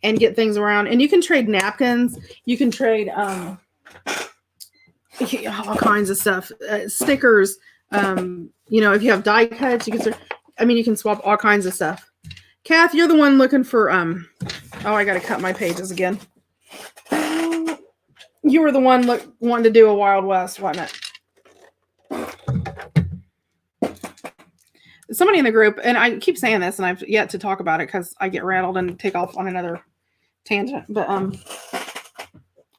and get things around. And you can trade napkins. You can trade all kinds of stuff. Stickers. If you have die cuts, you can swap all kinds of stuff. Kath, you're the one looking for I gotta cut my pages again. You were the one wanting to do a Wild West, wasn't it? Somebody in the group, and I keep saying this, and I've yet to talk about it because I get rattled and take off on another tangent. But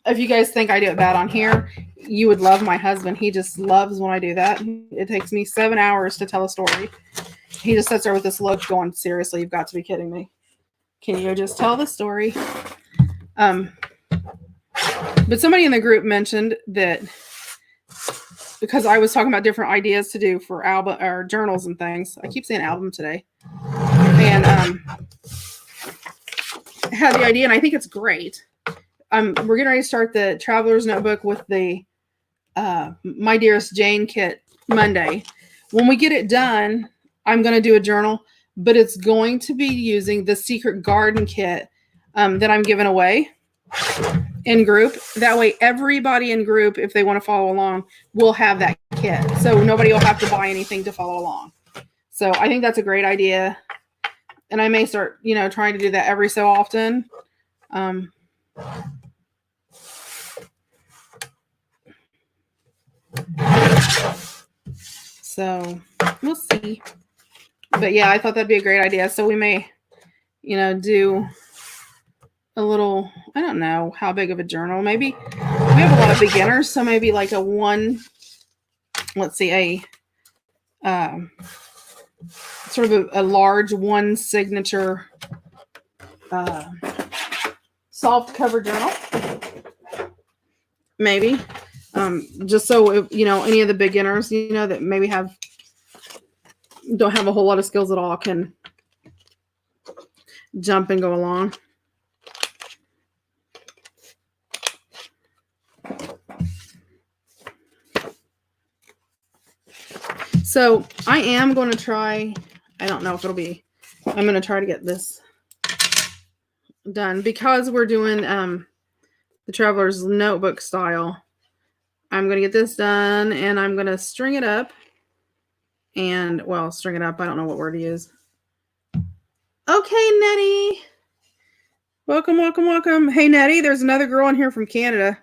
if you guys think I do it bad on here, you would love my husband. He just loves when I do that. It takes me 7 hours to tell a story. He just sits there with this look going, seriously, you've got to be kidding me. Can you just tell the story? But somebody in the group mentioned that because I was talking about different ideas to do for album or journals and things. I keep saying album today. And I had the idea, and I think it's great. We're getting ready to start the Traveler's Notebook with the My Dearest Jane kit Monday. When we get it done, I'm going to do a journal, but it's going to be using the Secret Garden kit that I'm giving away in group. That way everybody in group, if they want to follow along, will have that kit. So nobody will have to buy anything to follow along. So I think that's a great idea. And I may start, trying to do that every so often. So we'll see. But yeah, I thought that'd be a great idea. So we may, do a little, I don't know how big of a journal. Maybe we have a lot of beginners. So maybe like a sort of a large one signature soft cover journal. Maybe. Just so, if, any of the beginners, that maybe don't have a whole lot of skills at all can jump and go along. So I am going to try, I don't know if it'll be, I'm going to try to get this done because we're doing the Traveler's Notebook style. I'm going to get this done and I'm going to string it up and, well, string it up. I don't know what word to use. Okay, Nettie. Welcome, welcome, welcome. Hey, Nettie, there's another girl in here from Canada.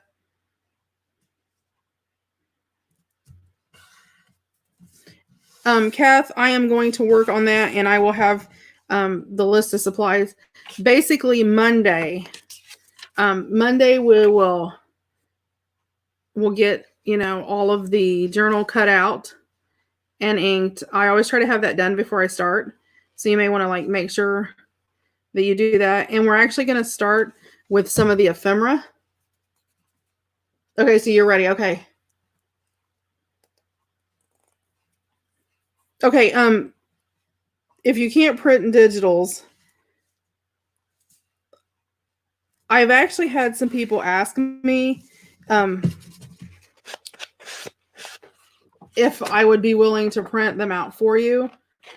Kath, I am going to work on that and I will have the list of supplies. Basically, Monday we'll get, all of the journal cut out and inked. I always try to have that done before I start. So you may want to make sure that you do that. And we're actually going to start with some of the ephemera. Okay, so you're ready. Okay. Okay, if you can't print in digitals, I've actually had some people ask me if I would be willing to print them out for you.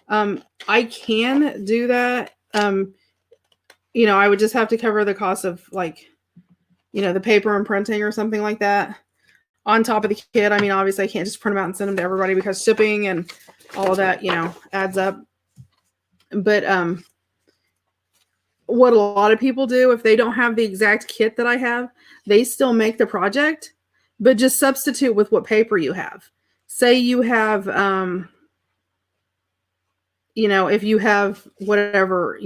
I can do that. I would just have to cover the cost of the paper and printing or something like that on top of the kit. I mean, obviously I can't just print them out and send them to everybody because shipping and all of that, adds up. But what a lot of people do, if they don't have the exact kit that I have, they still make the project, but just substitute with what paper you have. Say you have, if you have whatever, if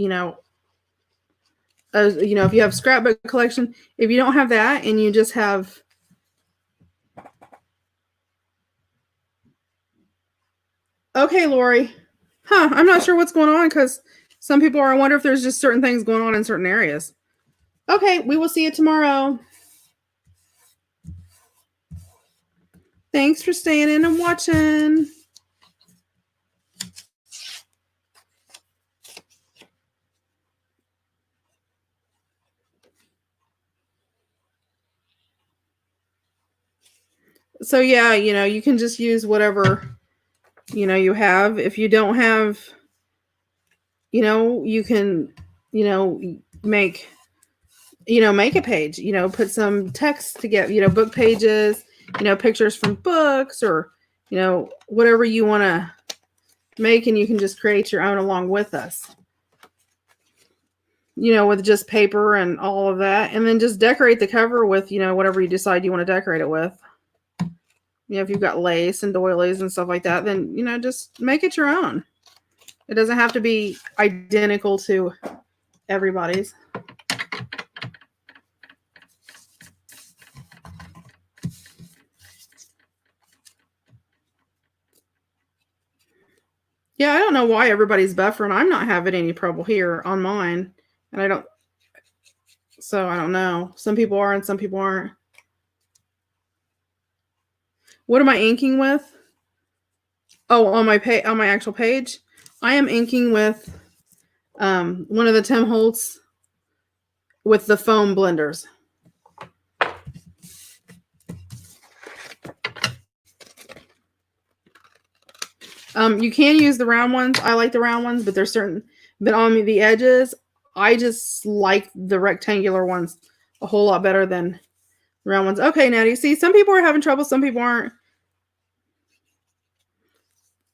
you have scrapbook collection, if you don't have that and you just have, okay, Lori, I'm not sure what's going on because some people are, I wonder if there's just certain things going on in certain areas. Okay, we will see you tomorrow. Thanks for staying in and watching. So yeah, you can just use whatever, you have. If you don't have, you can, make a page, put some text to get, book pages, pictures from books or, whatever you want to make, and you can just create your own along with us, with just paper and all of that. And then just decorate the cover with, whatever you decide you want to decorate it with. If you've got lace and doilies and stuff like that, then, just make it your own. It doesn't have to be identical to everybody's. Yeah, I don't know why everybody's buffering. I'm not having any trouble here on mine. And I don't know. Some people are and some people aren't. What am I inking with? Oh, on my actual page, I am inking with one of the Tim Holtz with the foam blenders. You can use the round ones. I like the round ones, but but on the edges, I just like the rectangular ones a whole lot better than the round ones. Okay, Natty. See, some people are having trouble, some people aren't.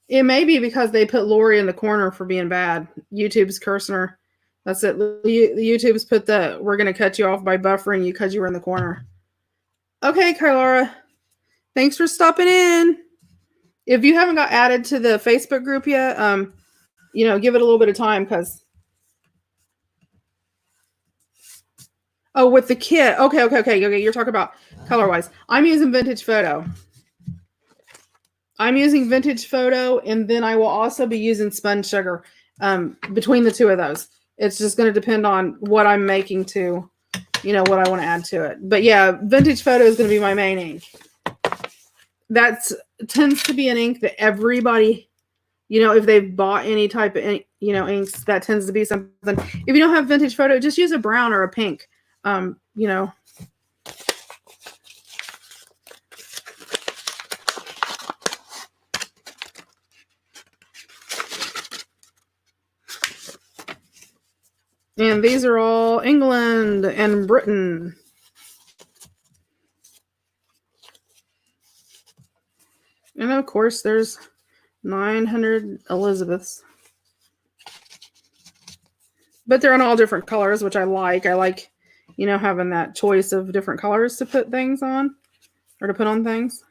It may be because they put Lori in the corner for being bad. YouTube's cursing her. That's it. YouTube's put we're going to cut you off by buffering you because you were in the corner. Okay, Carlara. Thanks for stopping in. If you haven't got added to the Facebook group yet, give it a little bit of time because. Oh, with the kit. Okay. You're talking about color-wise. I'm using Vintage Photo. And then I will also be using Spun Sugar between the two of those. It's just going to depend on what I'm making to, what I want to add to it. But yeah, Vintage Photo is going to be my main ink. That tends to be an ink that everybody, if they've bought any type of, inks, that tends to be something. If you don't have Vintage Photo, just use a brown or a pink. And these are all England and Britain. And of course, there's 900 Elizabeths. But they're in all different colors, which I like. I like, having that choice of different colors to put things on or to put on things.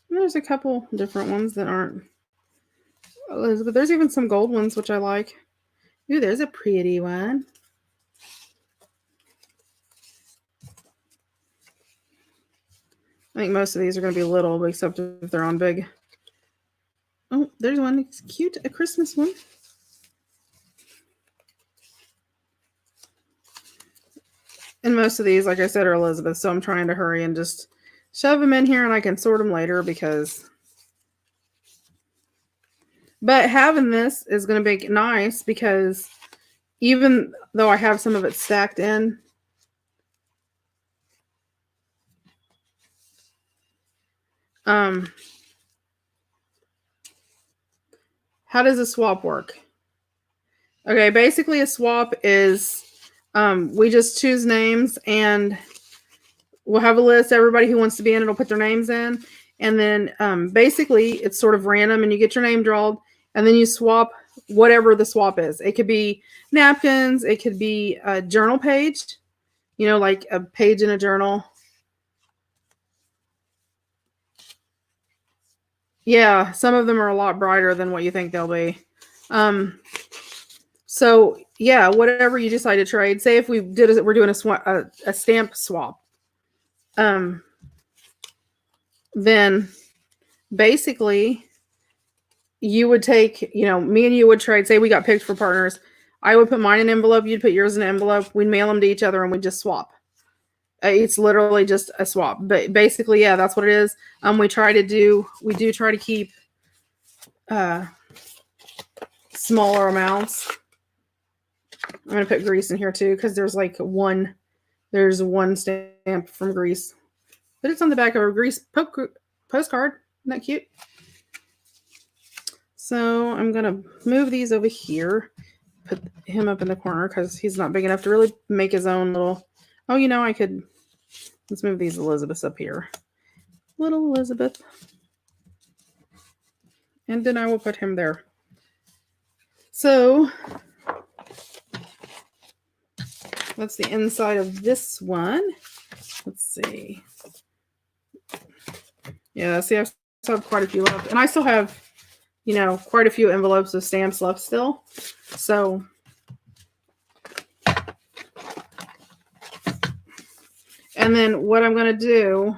And there's a couple different ones that aren't Elizabeth. There's even some gold ones, which I like. Ooh, there's a pretty one. I think most of these are going to be little, except if they're on big. Oh, there's one. It's cute. A Christmas one. And most of these, like I said, are Elizabeth. So I'm trying to hurry and just shove them in here, and I can sort them later because... But having this is going to be nice because even though I have some of it stacked in, how does a swap work? Okay, basically a swap is we just choose names and we'll have a list. Everybody who wants to be in it will put their names in. And then basically it's sort of random and you get your name drawn and then you swap whatever the swap is. It could be napkins. It could be a journal page, like a page in a journal. Yeah, some of them are a lot brighter than what you think they'll be. So yeah, whatever you decide to trade. Say if we're doing a stamp swap. Then basically you would take, me and you would trade. Say we got picked for partners. I would put mine in an envelope. You'd put yours in an envelope. We'd mail them to each other and we'd just swap. It's literally just a swap. But basically, yeah, that's what it is. We do try to keep smaller amounts. I'm going to put Greece in here too because there's one stamp from Greece. But it's on the back of a Greece postcard. Isn't that cute? So I'm going to move these over here. Put him up in the corner because he's not big enough to really make his own little... Oh, I could... Let's move these Elizabeths up here. Little Elizabeth. And then I will put him there. So... That's the inside of this one. Let's see. Yeah, see, I still have quite a few left. And I still have, quite a few envelopes of stamps left still. So, and then what I'm going to do,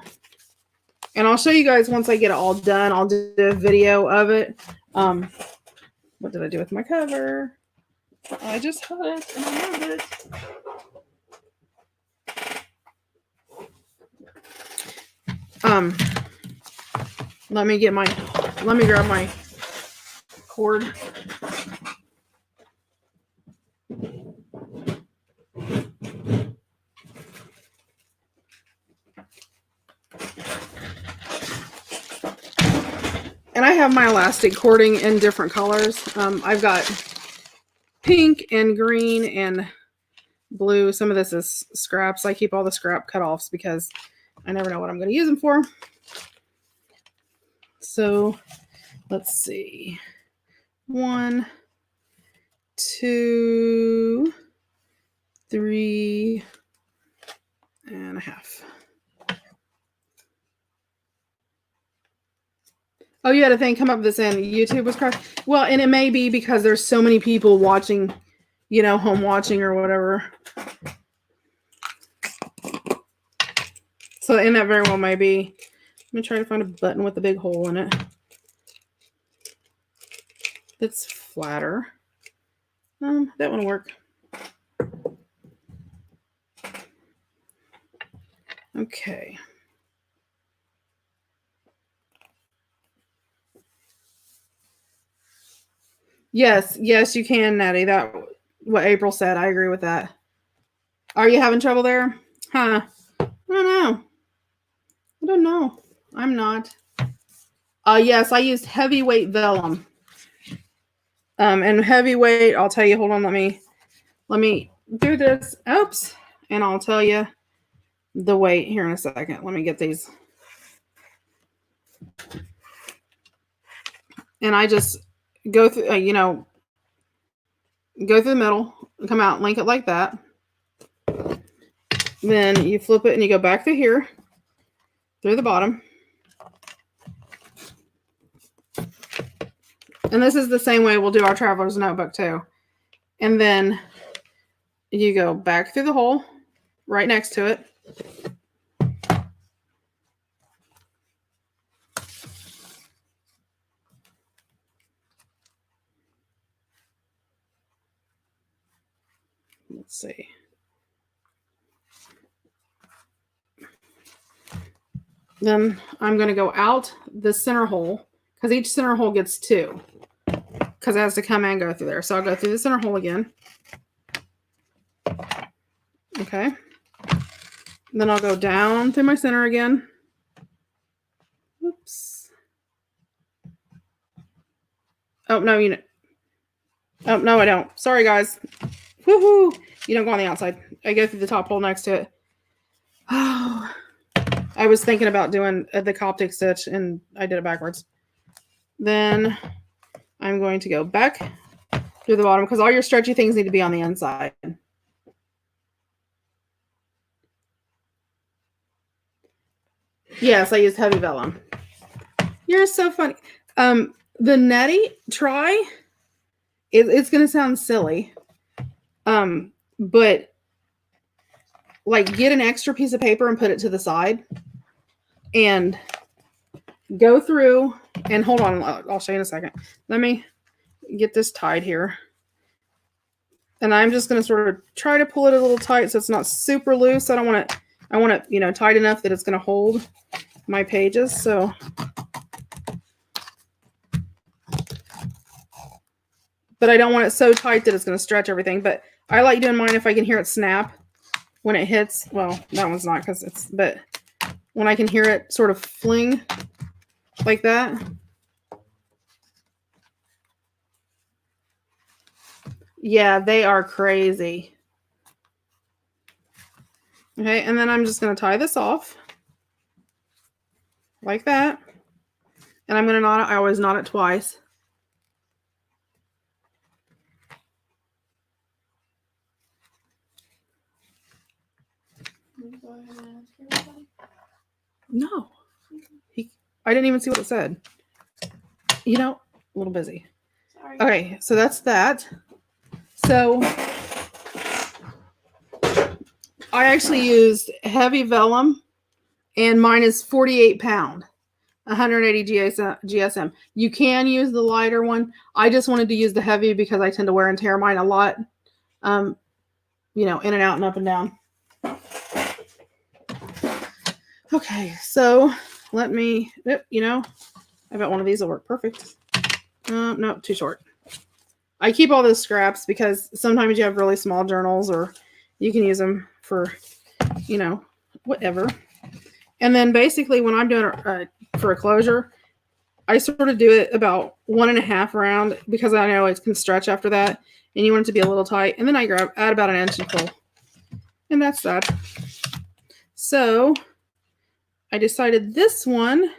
and I'll show you guys once I get it all done. I'll do a video of it. What did I do with my cover? I just had it and I moved it. Let me grab my cord. And I have my elastic cording in different colors. I've got pink and green and blue. Some of this is scraps. I keep all the scrap cut-offs because I never know what I'm going to use them for. So let's see. 1, 2, 3 and a half. Oh, you had a thing come up with this in YouTube was crashed. Well, and it may be because there's so many people watching, home watching or whatever. So, and that very well may be. Let me try to find a button with a big hole in it. it's flatter. That one will work. Okay. Yes, you can, Natty. That what April said. I agree with that. Are you having trouble there? Huh? I don't know. I'm not. Yes, I used heavyweight vellum. And heavyweight, I'll tell you. Hold on, let me do this. Oops, and I'll tell you the weight here in a second. Let me get these. And I just go through, go through the middle, come out, link it like that. Then you flip it and you go back through here, through the bottom. And this is the same way we'll do our traveler's notebook too. And then you go back through the hole right next to it. Let's see. Then I'm going to go out the center hole because each center hole gets 2 because it has to come and go through there. So I'll go through the center hole again. Okay. Then I'll go down through my center again. Oops. Oh, no, oh, no, I don't. Sorry, guys. Woohoo! You don't go on the outside. I go through the top hole next to it. Oh, I was thinking about doing the Coptic stitch and I did it backwards. Then I'm going to go back through the bottom because all your stretchy things need to be on the inside. Yes, I used heavy vellum. You're so funny. The Netty try, it's going to sound silly, but like get an extra piece of paper and put it to the side and go through and hold on. I'll show you in a second. Let me get this tied here. And I'm just going to sort of try to pull it a little tight so it's not super loose. I want it, tight enough that it's going to hold my pages. So but I don't want it so tight that it's going to stretch everything. But I like doing mine if I can hear it snap when it hits. Well, that one's not because but when I can hear it sort of fling like that. Yeah, they are crazy. Okay, and then I'm just going to tie this off like that. And I'm going to knot it. I always knot it twice. No. I didn't even see what it said. A little busy. Sorry. Okay, so that's that. So I actually used heavy vellum, and mine is 48 pound, 180 GSM. You can use the lighter one. I just wanted to use the heavy because I tend to wear and tear mine a lot, in and out and up and down. Okay, so let me, I bet one of these will work perfect. No, too short. I keep all those scraps because sometimes you have really small journals or you can use them for, whatever. And then basically when I'm doing for a closure, I sort of do it about 1.5 round because I know it can stretch after that and you want it to be a little tight. And then I add about 1 inch and pull. And that's that. So I decided this one,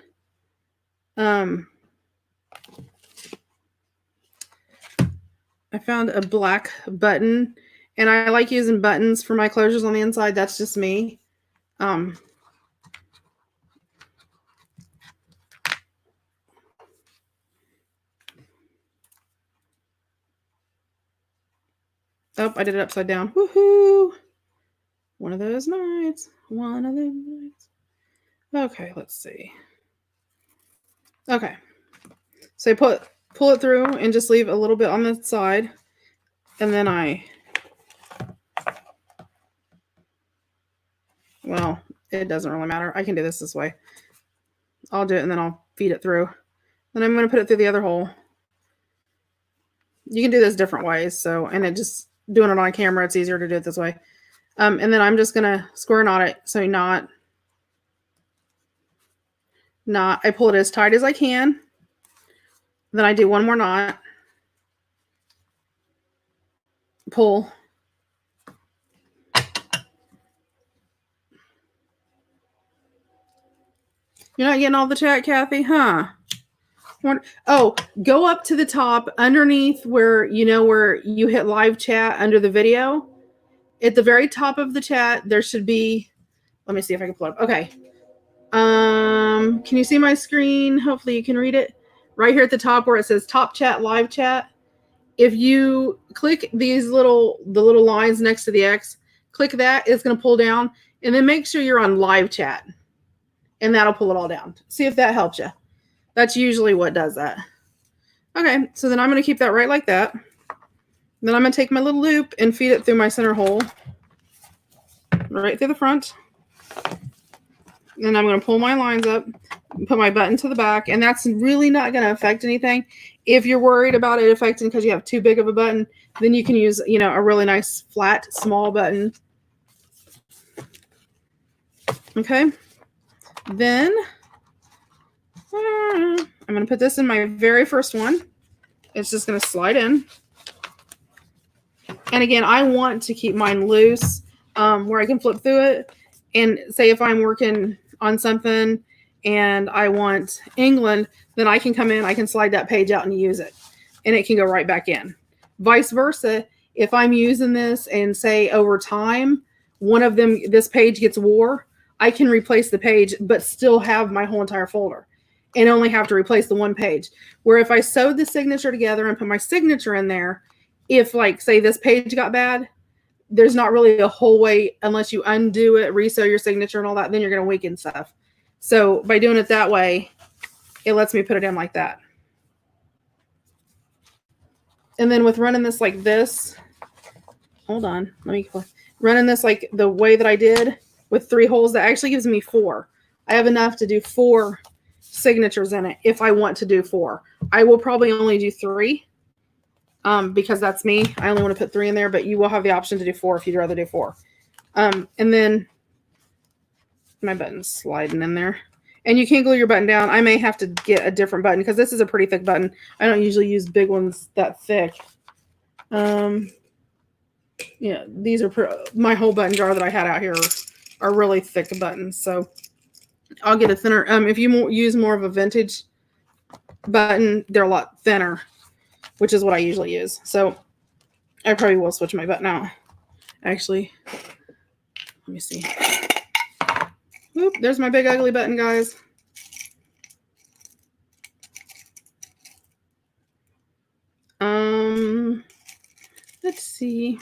I found a black button, and I like using buttons for my closures on the inside. That's just me. Oh, I did it upside down. Woohoo! One of those nights. One of those nights. Okay, let's see. Okay. So I put pull it through and just leave a little bit on the side. And then well, it doesn't really matter. I can do this way. I'll do it and then I'll feed it through. Then I'm going to put it through the other hole. You can do this different ways. So, and it just doing it on camera, it's easier to do it this way. And then I'm just going to square knot it. So I pull it as tight as I can. Then I do one more knot. Pull. You're not getting all the chat, Kathy? Huh? Oh, go up to the top underneath where you hit live chat under the video. At the very top of the chat, there should be, let me see if I can pull it up. Okay. Can you see my screen? Hopefully you can read it. Right here at the top where it says top chat, live chat. If you click the little lines next to the X, click that, it's going to pull down, and then make sure you're on live chat, and that'll pull it all down. See if that helps you. That's usually what does that. Okay, so then I'm going to keep that right like that. Then I'm going to take my little loop and feed it through my center hole, right through the front. And I'm going to pull my lines up, put my button to the back, and that's really not going to affect anything. If you're worried about it affecting because you have too big of a button, then you can use, a really nice flat, small button. Okay. Then I'm going to put this in my very first one. It's just going to slide in. And again, I want to keep mine loose where I can flip through it. And say if I'm working on something and I want England, then I can come in, I can slide that page out and use it. And it can go right back in. Vice versa, if I'm using this and say over time, one of them, this page gets wore, I can replace the page, but still have my whole entire folder and only have to replace the one page. Where if I sewed the signature together and put my signature in there, if like, say this page got bad, there's not really a whole way unless you undo it, resew your signature and all that, then you're going to weaken stuff. So by doing it that way, it lets me put it in like that. And then with running this like this, hold on, running this like the way that I did with 3 holes, that actually gives me 4. I have enough to do 4 signatures in it if I want to do 4. I will probably only do 3 because that's me. I only want to put 3 in there, but you will have the option to do 4 if you'd rather do 4. And then my button's sliding in there. And you can glue your button down. I may have to get a different button because this is a pretty thick button. I don't usually use big ones that thick. Yeah, these are my whole button jar that I had out here are really thick buttons. So I'll get a thinner. If you use more of a vintage button, they're a lot thinner, which is what I usually use. So I probably will switch my button out. Actually, let me see. Oop, there's my big ugly button, guys. Let's see.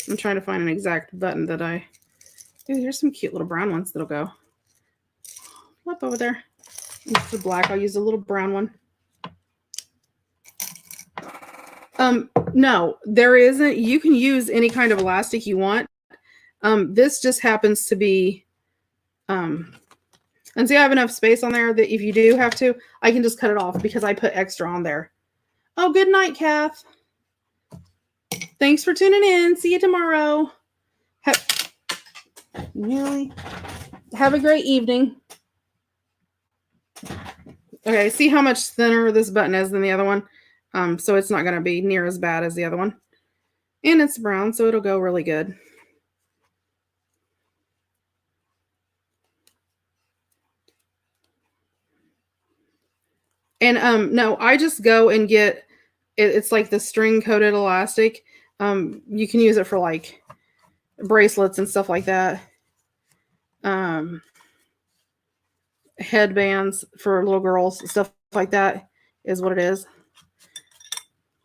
I'm trying to find an exact button that Ooh, here's some cute little brown ones that'll go. Up over there. It's the black. I'll use a little brown one. No, there isn't. You can use any kind of elastic you want. This just happens to be, and see, I have enough space on there that if you do have to, I can just cut it off because I put extra on there. Oh, good night, Kath. Thanks for tuning in. See you tomorrow. Have a great evening. Okay, see how much thinner this button is than the other one? So it's not going to be near as bad as the other one. And it's brown, so it'll go really good. And no, I just go and get it's like the string coated elastic. You can use it for like bracelets and stuff like that. Headbands for little girls, stuff like that is what it is.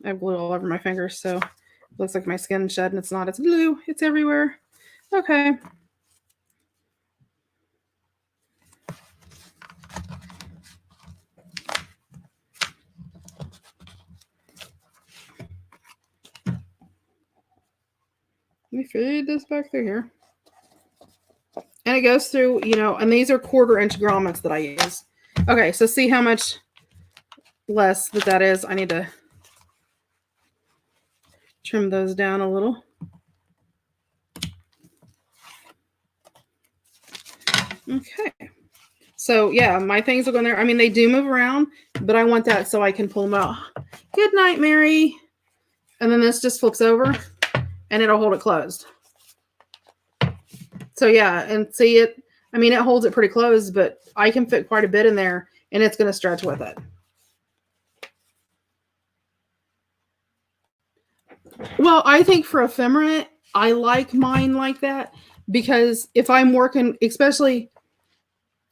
I have glue all over my fingers, so it looks like my skin shed, and it's not. It's glue. It's everywhere. Okay. Let me feed this back through here. And it goes through, you know, and these are 1/4-inch grommets that I use. Okay, so see how much less that is. I need to trim those down a little. Okay. So yeah, my things will go in there. I mean, they do move around, but I want that so I can pull them out. Good night, Mary. And then this just flips over and it'll hold it closed. So yeah, and see it, I mean, it holds it pretty closed, but I can fit quite a bit in there and it's going to stretch with it. Well, I think for ephemera, I like mine like that because if I'm working, especially,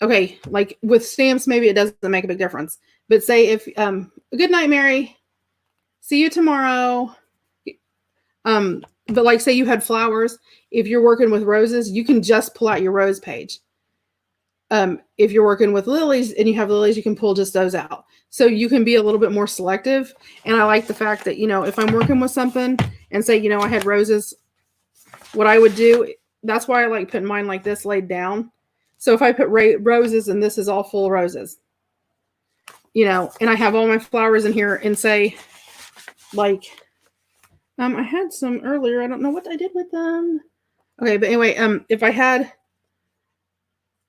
okay, like with stamps, maybe it doesn't make a big difference. But say if, good night, Mary. See you tomorrow. But like say you had flowers, if you're working with roses, you can just pull out your rose page. If you're working with lilies and you have lilies, you can pull just those out. So you can be a little bit more selective. And I like the fact that, you know, if I'm working with something and say, you know, I had roses, what I would do, that's why I like putting mine like this laid down. So if I put roses and this is all full of roses, you know, and I have all my flowers in here and say like, I had some earlier. I don't know what I did with them. Okay, but anyway, if I had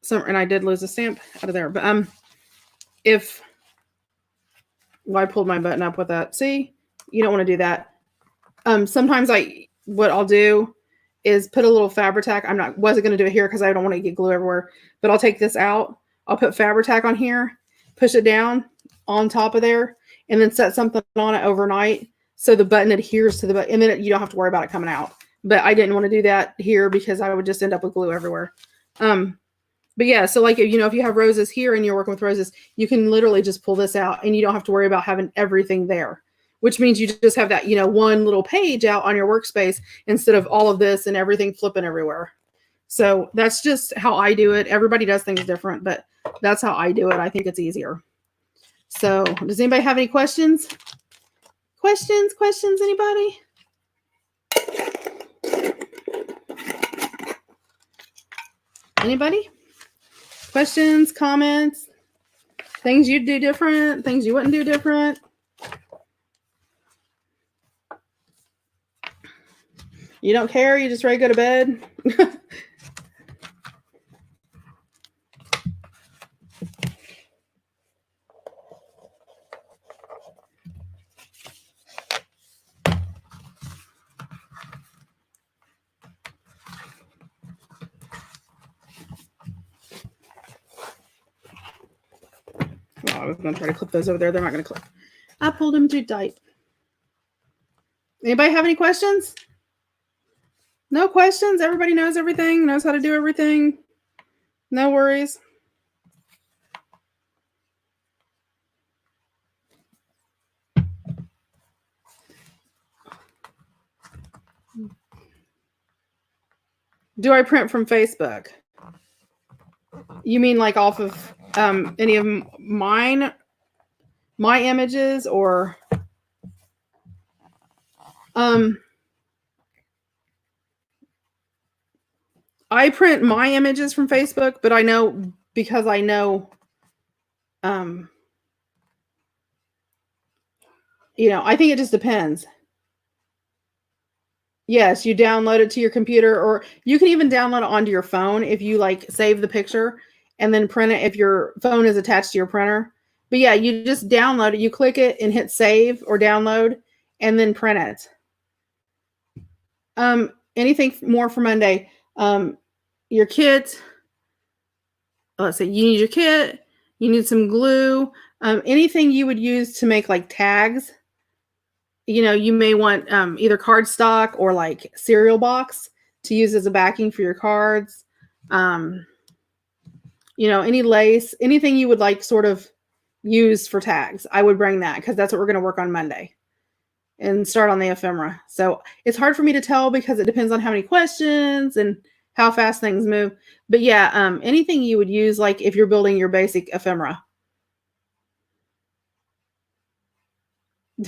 some, and I did lose a stamp out of there, but if well, I pulled my button up with that. See, you don't want to do that. Sometimes what I'll do is put a little Fabri-Tac. Wasn't going to do it here because I don't want to get glue everywhere, but I'll take this out. I'll put Fabri-Tac on here, push it down on top of there, and then set something on it overnight so the button adheres to the button, and then you don't have to worry about it coming out. But I didn't want to do that here because I would just end up with glue everywhere. But yeah, so like, you know, if you have roses here and you're working with roses, you can literally just pull this out and you don't have to worry about having everything there, which means you just have that, you know, one little page out on your workspace instead of all of this and everything flipping everywhere. So that's just how I do it. Everybody does things different, but that's how I do it. I think it's easier. So does anybody have any questions? Questions, anybody? Anybody? Questions, comments, things you'd do different, things you wouldn't do different. You don't care, you just ready to go to bed. Oh, I was going to try to clip those over there. They're not going to clip. I pulled them too tight. Anybody have any questions? No questions? Everybody knows everything, knows how to do everything. No worries. Do I print from Facebook? You mean like off of any of my images or I print my images from Facebook, but I know because I know you know, I think it just depends. Yes, you download it to your computer, or you can even download it onto your phone if you like save the picture and then print it if your phone is attached to your printer. But yeah, you just download it, you click it and hit save or download and then print it. Anything more for Monday? Your kit. Let's see, you need your kit, you need some glue, anything you would use to make like tags. You know, you may want either cardstock or like cereal box to use as a backing for your cards. You know, any lace, anything you would like sort of use for tags. I would bring that because that's what we're going to work on Monday and start on the ephemera. So it's hard for me to tell because it depends on how many questions and how fast things move. But yeah, anything you would use like if you're building your basic ephemera.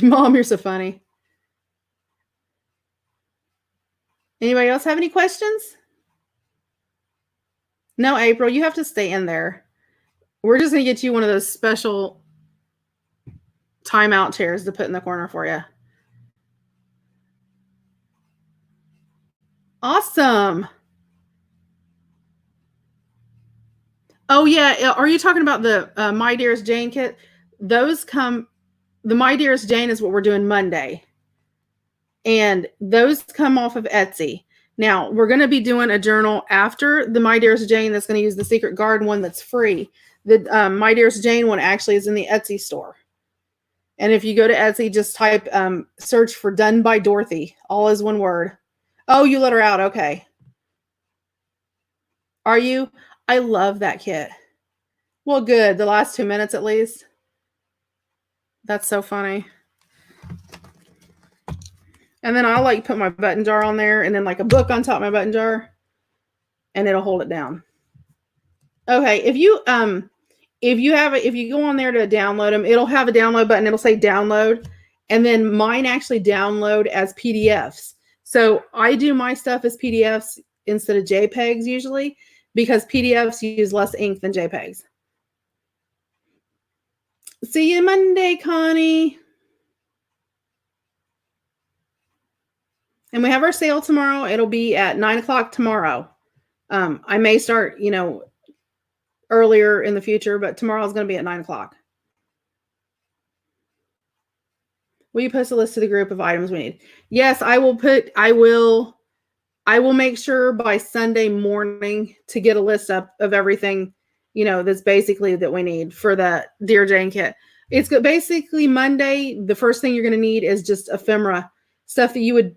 Mom, you're so funny. Anybody else have any questions? No, April, you have to stay in there. We're just going to get you one of those special timeout chairs to put in the corner for you. Awesome. Oh, yeah. Are you talking about the My Dearest Jane kit? Those come, the My Dearest Jane is what we're doing Monday. And those come off of Etsy. Now, we're going to be doing a journal after the My Dearest Jane that's going to use the Secret Garden one that's free. The My Dearest Jane one actually is in the Etsy store. And if you go to Etsy, just type, search for Done by Dorothy. All is one word. Oh, you let her out. Okay. Are you? I love that kit. Well, good. The last 2 minutes at least. That's so funny. And then I'll like put my button jar on there and then like a book on top of my button jar and it'll hold it down. Okay. If you go on there to download them, it'll have a download button. It'll say download. And then mine actually download as PDFs. So I do my stuff as PDFs instead of JPEGs usually because PDFs use less ink than JPEGs. See you Monday, Connie. And we have our sale tomorrow. It'll be at 9:00 tomorrow. I may start, earlier in the future, but tomorrow is going to be at 9:00. Will you post a list to the group of items we need? Yes, I will make sure by Sunday morning to get a list up of everything, that's basically that we need for the Dear Jane kit. It's basically Monday. The first thing you're going to need is just ephemera, stuff that you would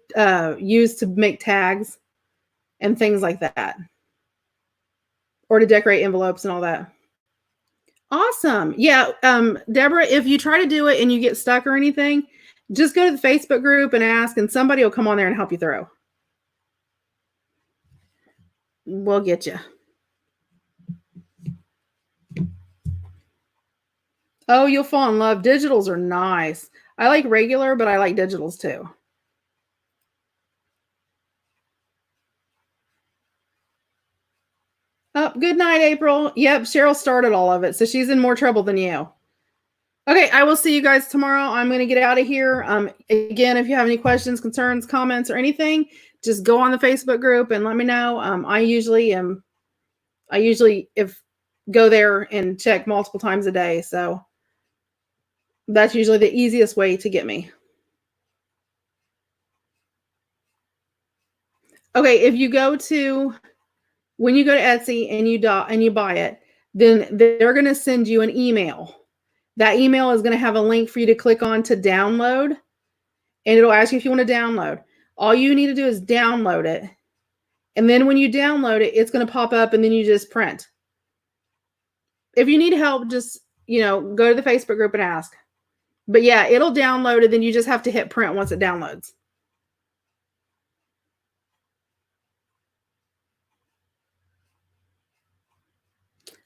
use to make tags and things like that. Or to decorate envelopes and all that. Awesome. Yeah. Deborah, if you try to do it and you get stuck or anything, just go to the Facebook group and ask, and somebody will come on there and help you through. We'll get you. Oh, you'll fall in love. Digitals are nice. I like regular, but I like digitals too. Oh, good night, April. Yep, Cheryl started all of it, so she's in more trouble than you. Okay, I will see you guys tomorrow. I'm going to get out of here. Again, if you have any questions, concerns, comments, or anything, just go on the Facebook group and let me know. I usually go there and check multiple times a day, so that's usually the easiest way to get me. Okay, when you go to Etsy and you buy it, then they're going to send you an email. That email is going to have a link for you to click on to download, and it'll ask you if you want to download. All you need to do is download it. And then when you download it, it's going to pop up and then you just print. If you need help, just, go to the Facebook group and ask. But yeah, it'll download it. Then you just have to hit print once it downloads.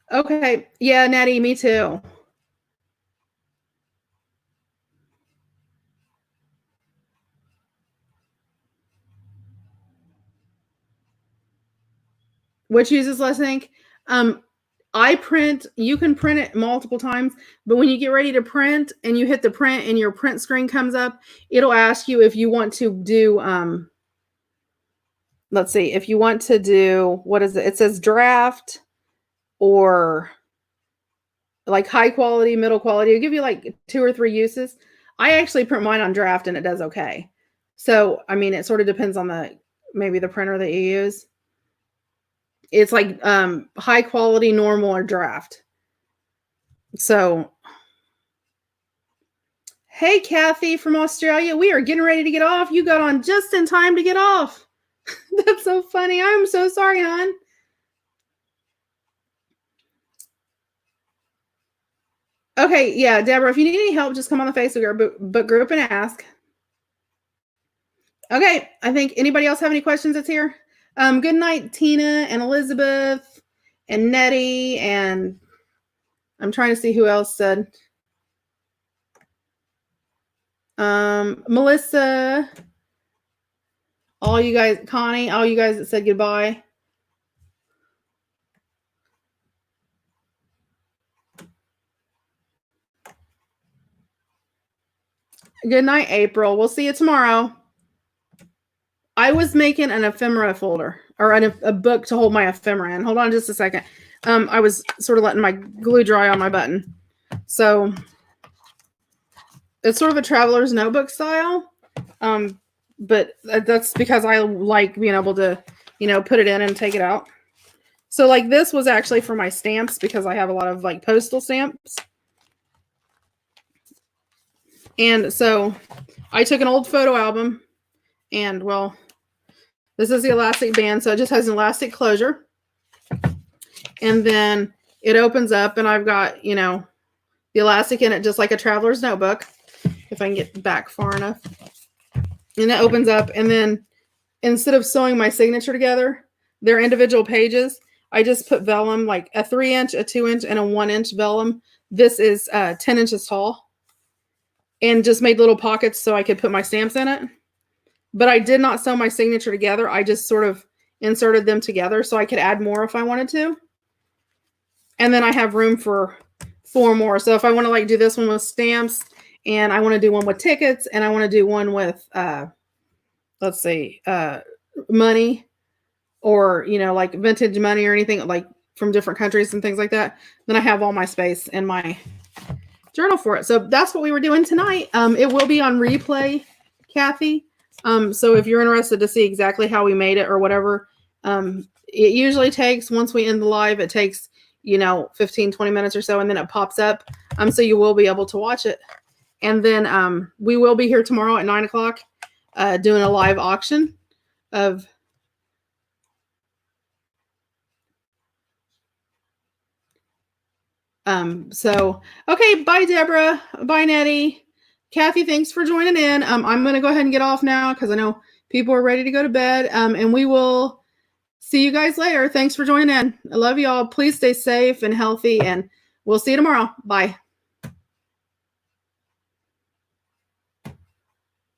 Okay. Yeah, Natty, me too. Which uses less ink? You can print it multiple times, but when you get ready to print and you hit the print and your print screen comes up, it'll ask you if you want to do, let's see, if you want to do, what is it? It says draft or like high quality, middle quality. It'll give you like 2 or 3 uses. I actually print mine on draft and it does okay. So, it sort of depends on maybe the printer that you use. It's like high quality, normal, or draft. So, hey, Kathy from Australia. We are getting ready to get off. You got on just in time to get off. That's so funny. I'm so sorry, hon. Okay, yeah, Deborah, if you need any help, just come on the Facebook group and ask. Okay, I think anybody else have any questions that's here? Good night, Tina and Elizabeth and Nettie, and I'm trying to see who else said. Melissa. All you guys, Connie, all you guys that said goodbye. Good night, April. We'll see you tomorrow. I was making an ephemera folder or a book to hold my ephemera in. Hold on just a second. I was sort of letting my glue dry on my button. So it's sort of a traveler's notebook style. But that's because I like being able to, put it in and take it out. So like this was actually for my stamps because I have a lot of like postal stamps. And so I took an old photo album and well, this is the elastic band. So it just has an elastic closure. And then it opens up and I've got, the elastic in it, just like a traveler's notebook. If I can get back far enough. And it opens up. And then instead of sewing my signature together, they're individual pages. I just put vellum, like a 3-inch, a 2-inch, and a 1-inch vellum. This is 10 inches tall. And just made little pockets so I could put my stamps in it. But I did not sew my signature together. I just sort of inserted them together so I could add more if I wanted to. And then I have room for 4 more. So if I want to like do this one with stamps and I want to do one with tickets and I want to do one with, let's see, money or, like vintage money or anything like from different countries and things like that, then I have all my space in my journal for it. So that's what we were doing tonight. It will be on replay, Kathy. So if you're interested to see exactly how we made it or whatever, it usually takes, once we end the live, it takes, 15, 20 minutes or so, and then it pops up. So you will be able to watch it. And then we will be here tomorrow at 9:00 doing a live auction of okay, bye Deborah, bye Nettie. Kathy, thanks for joining in. I'm going to go ahead and get off now because I know people are ready to go to bed. And we will see you guys later. Thanks for joining in. I love y'all. Please stay safe and healthy, and we'll see you tomorrow. Bye.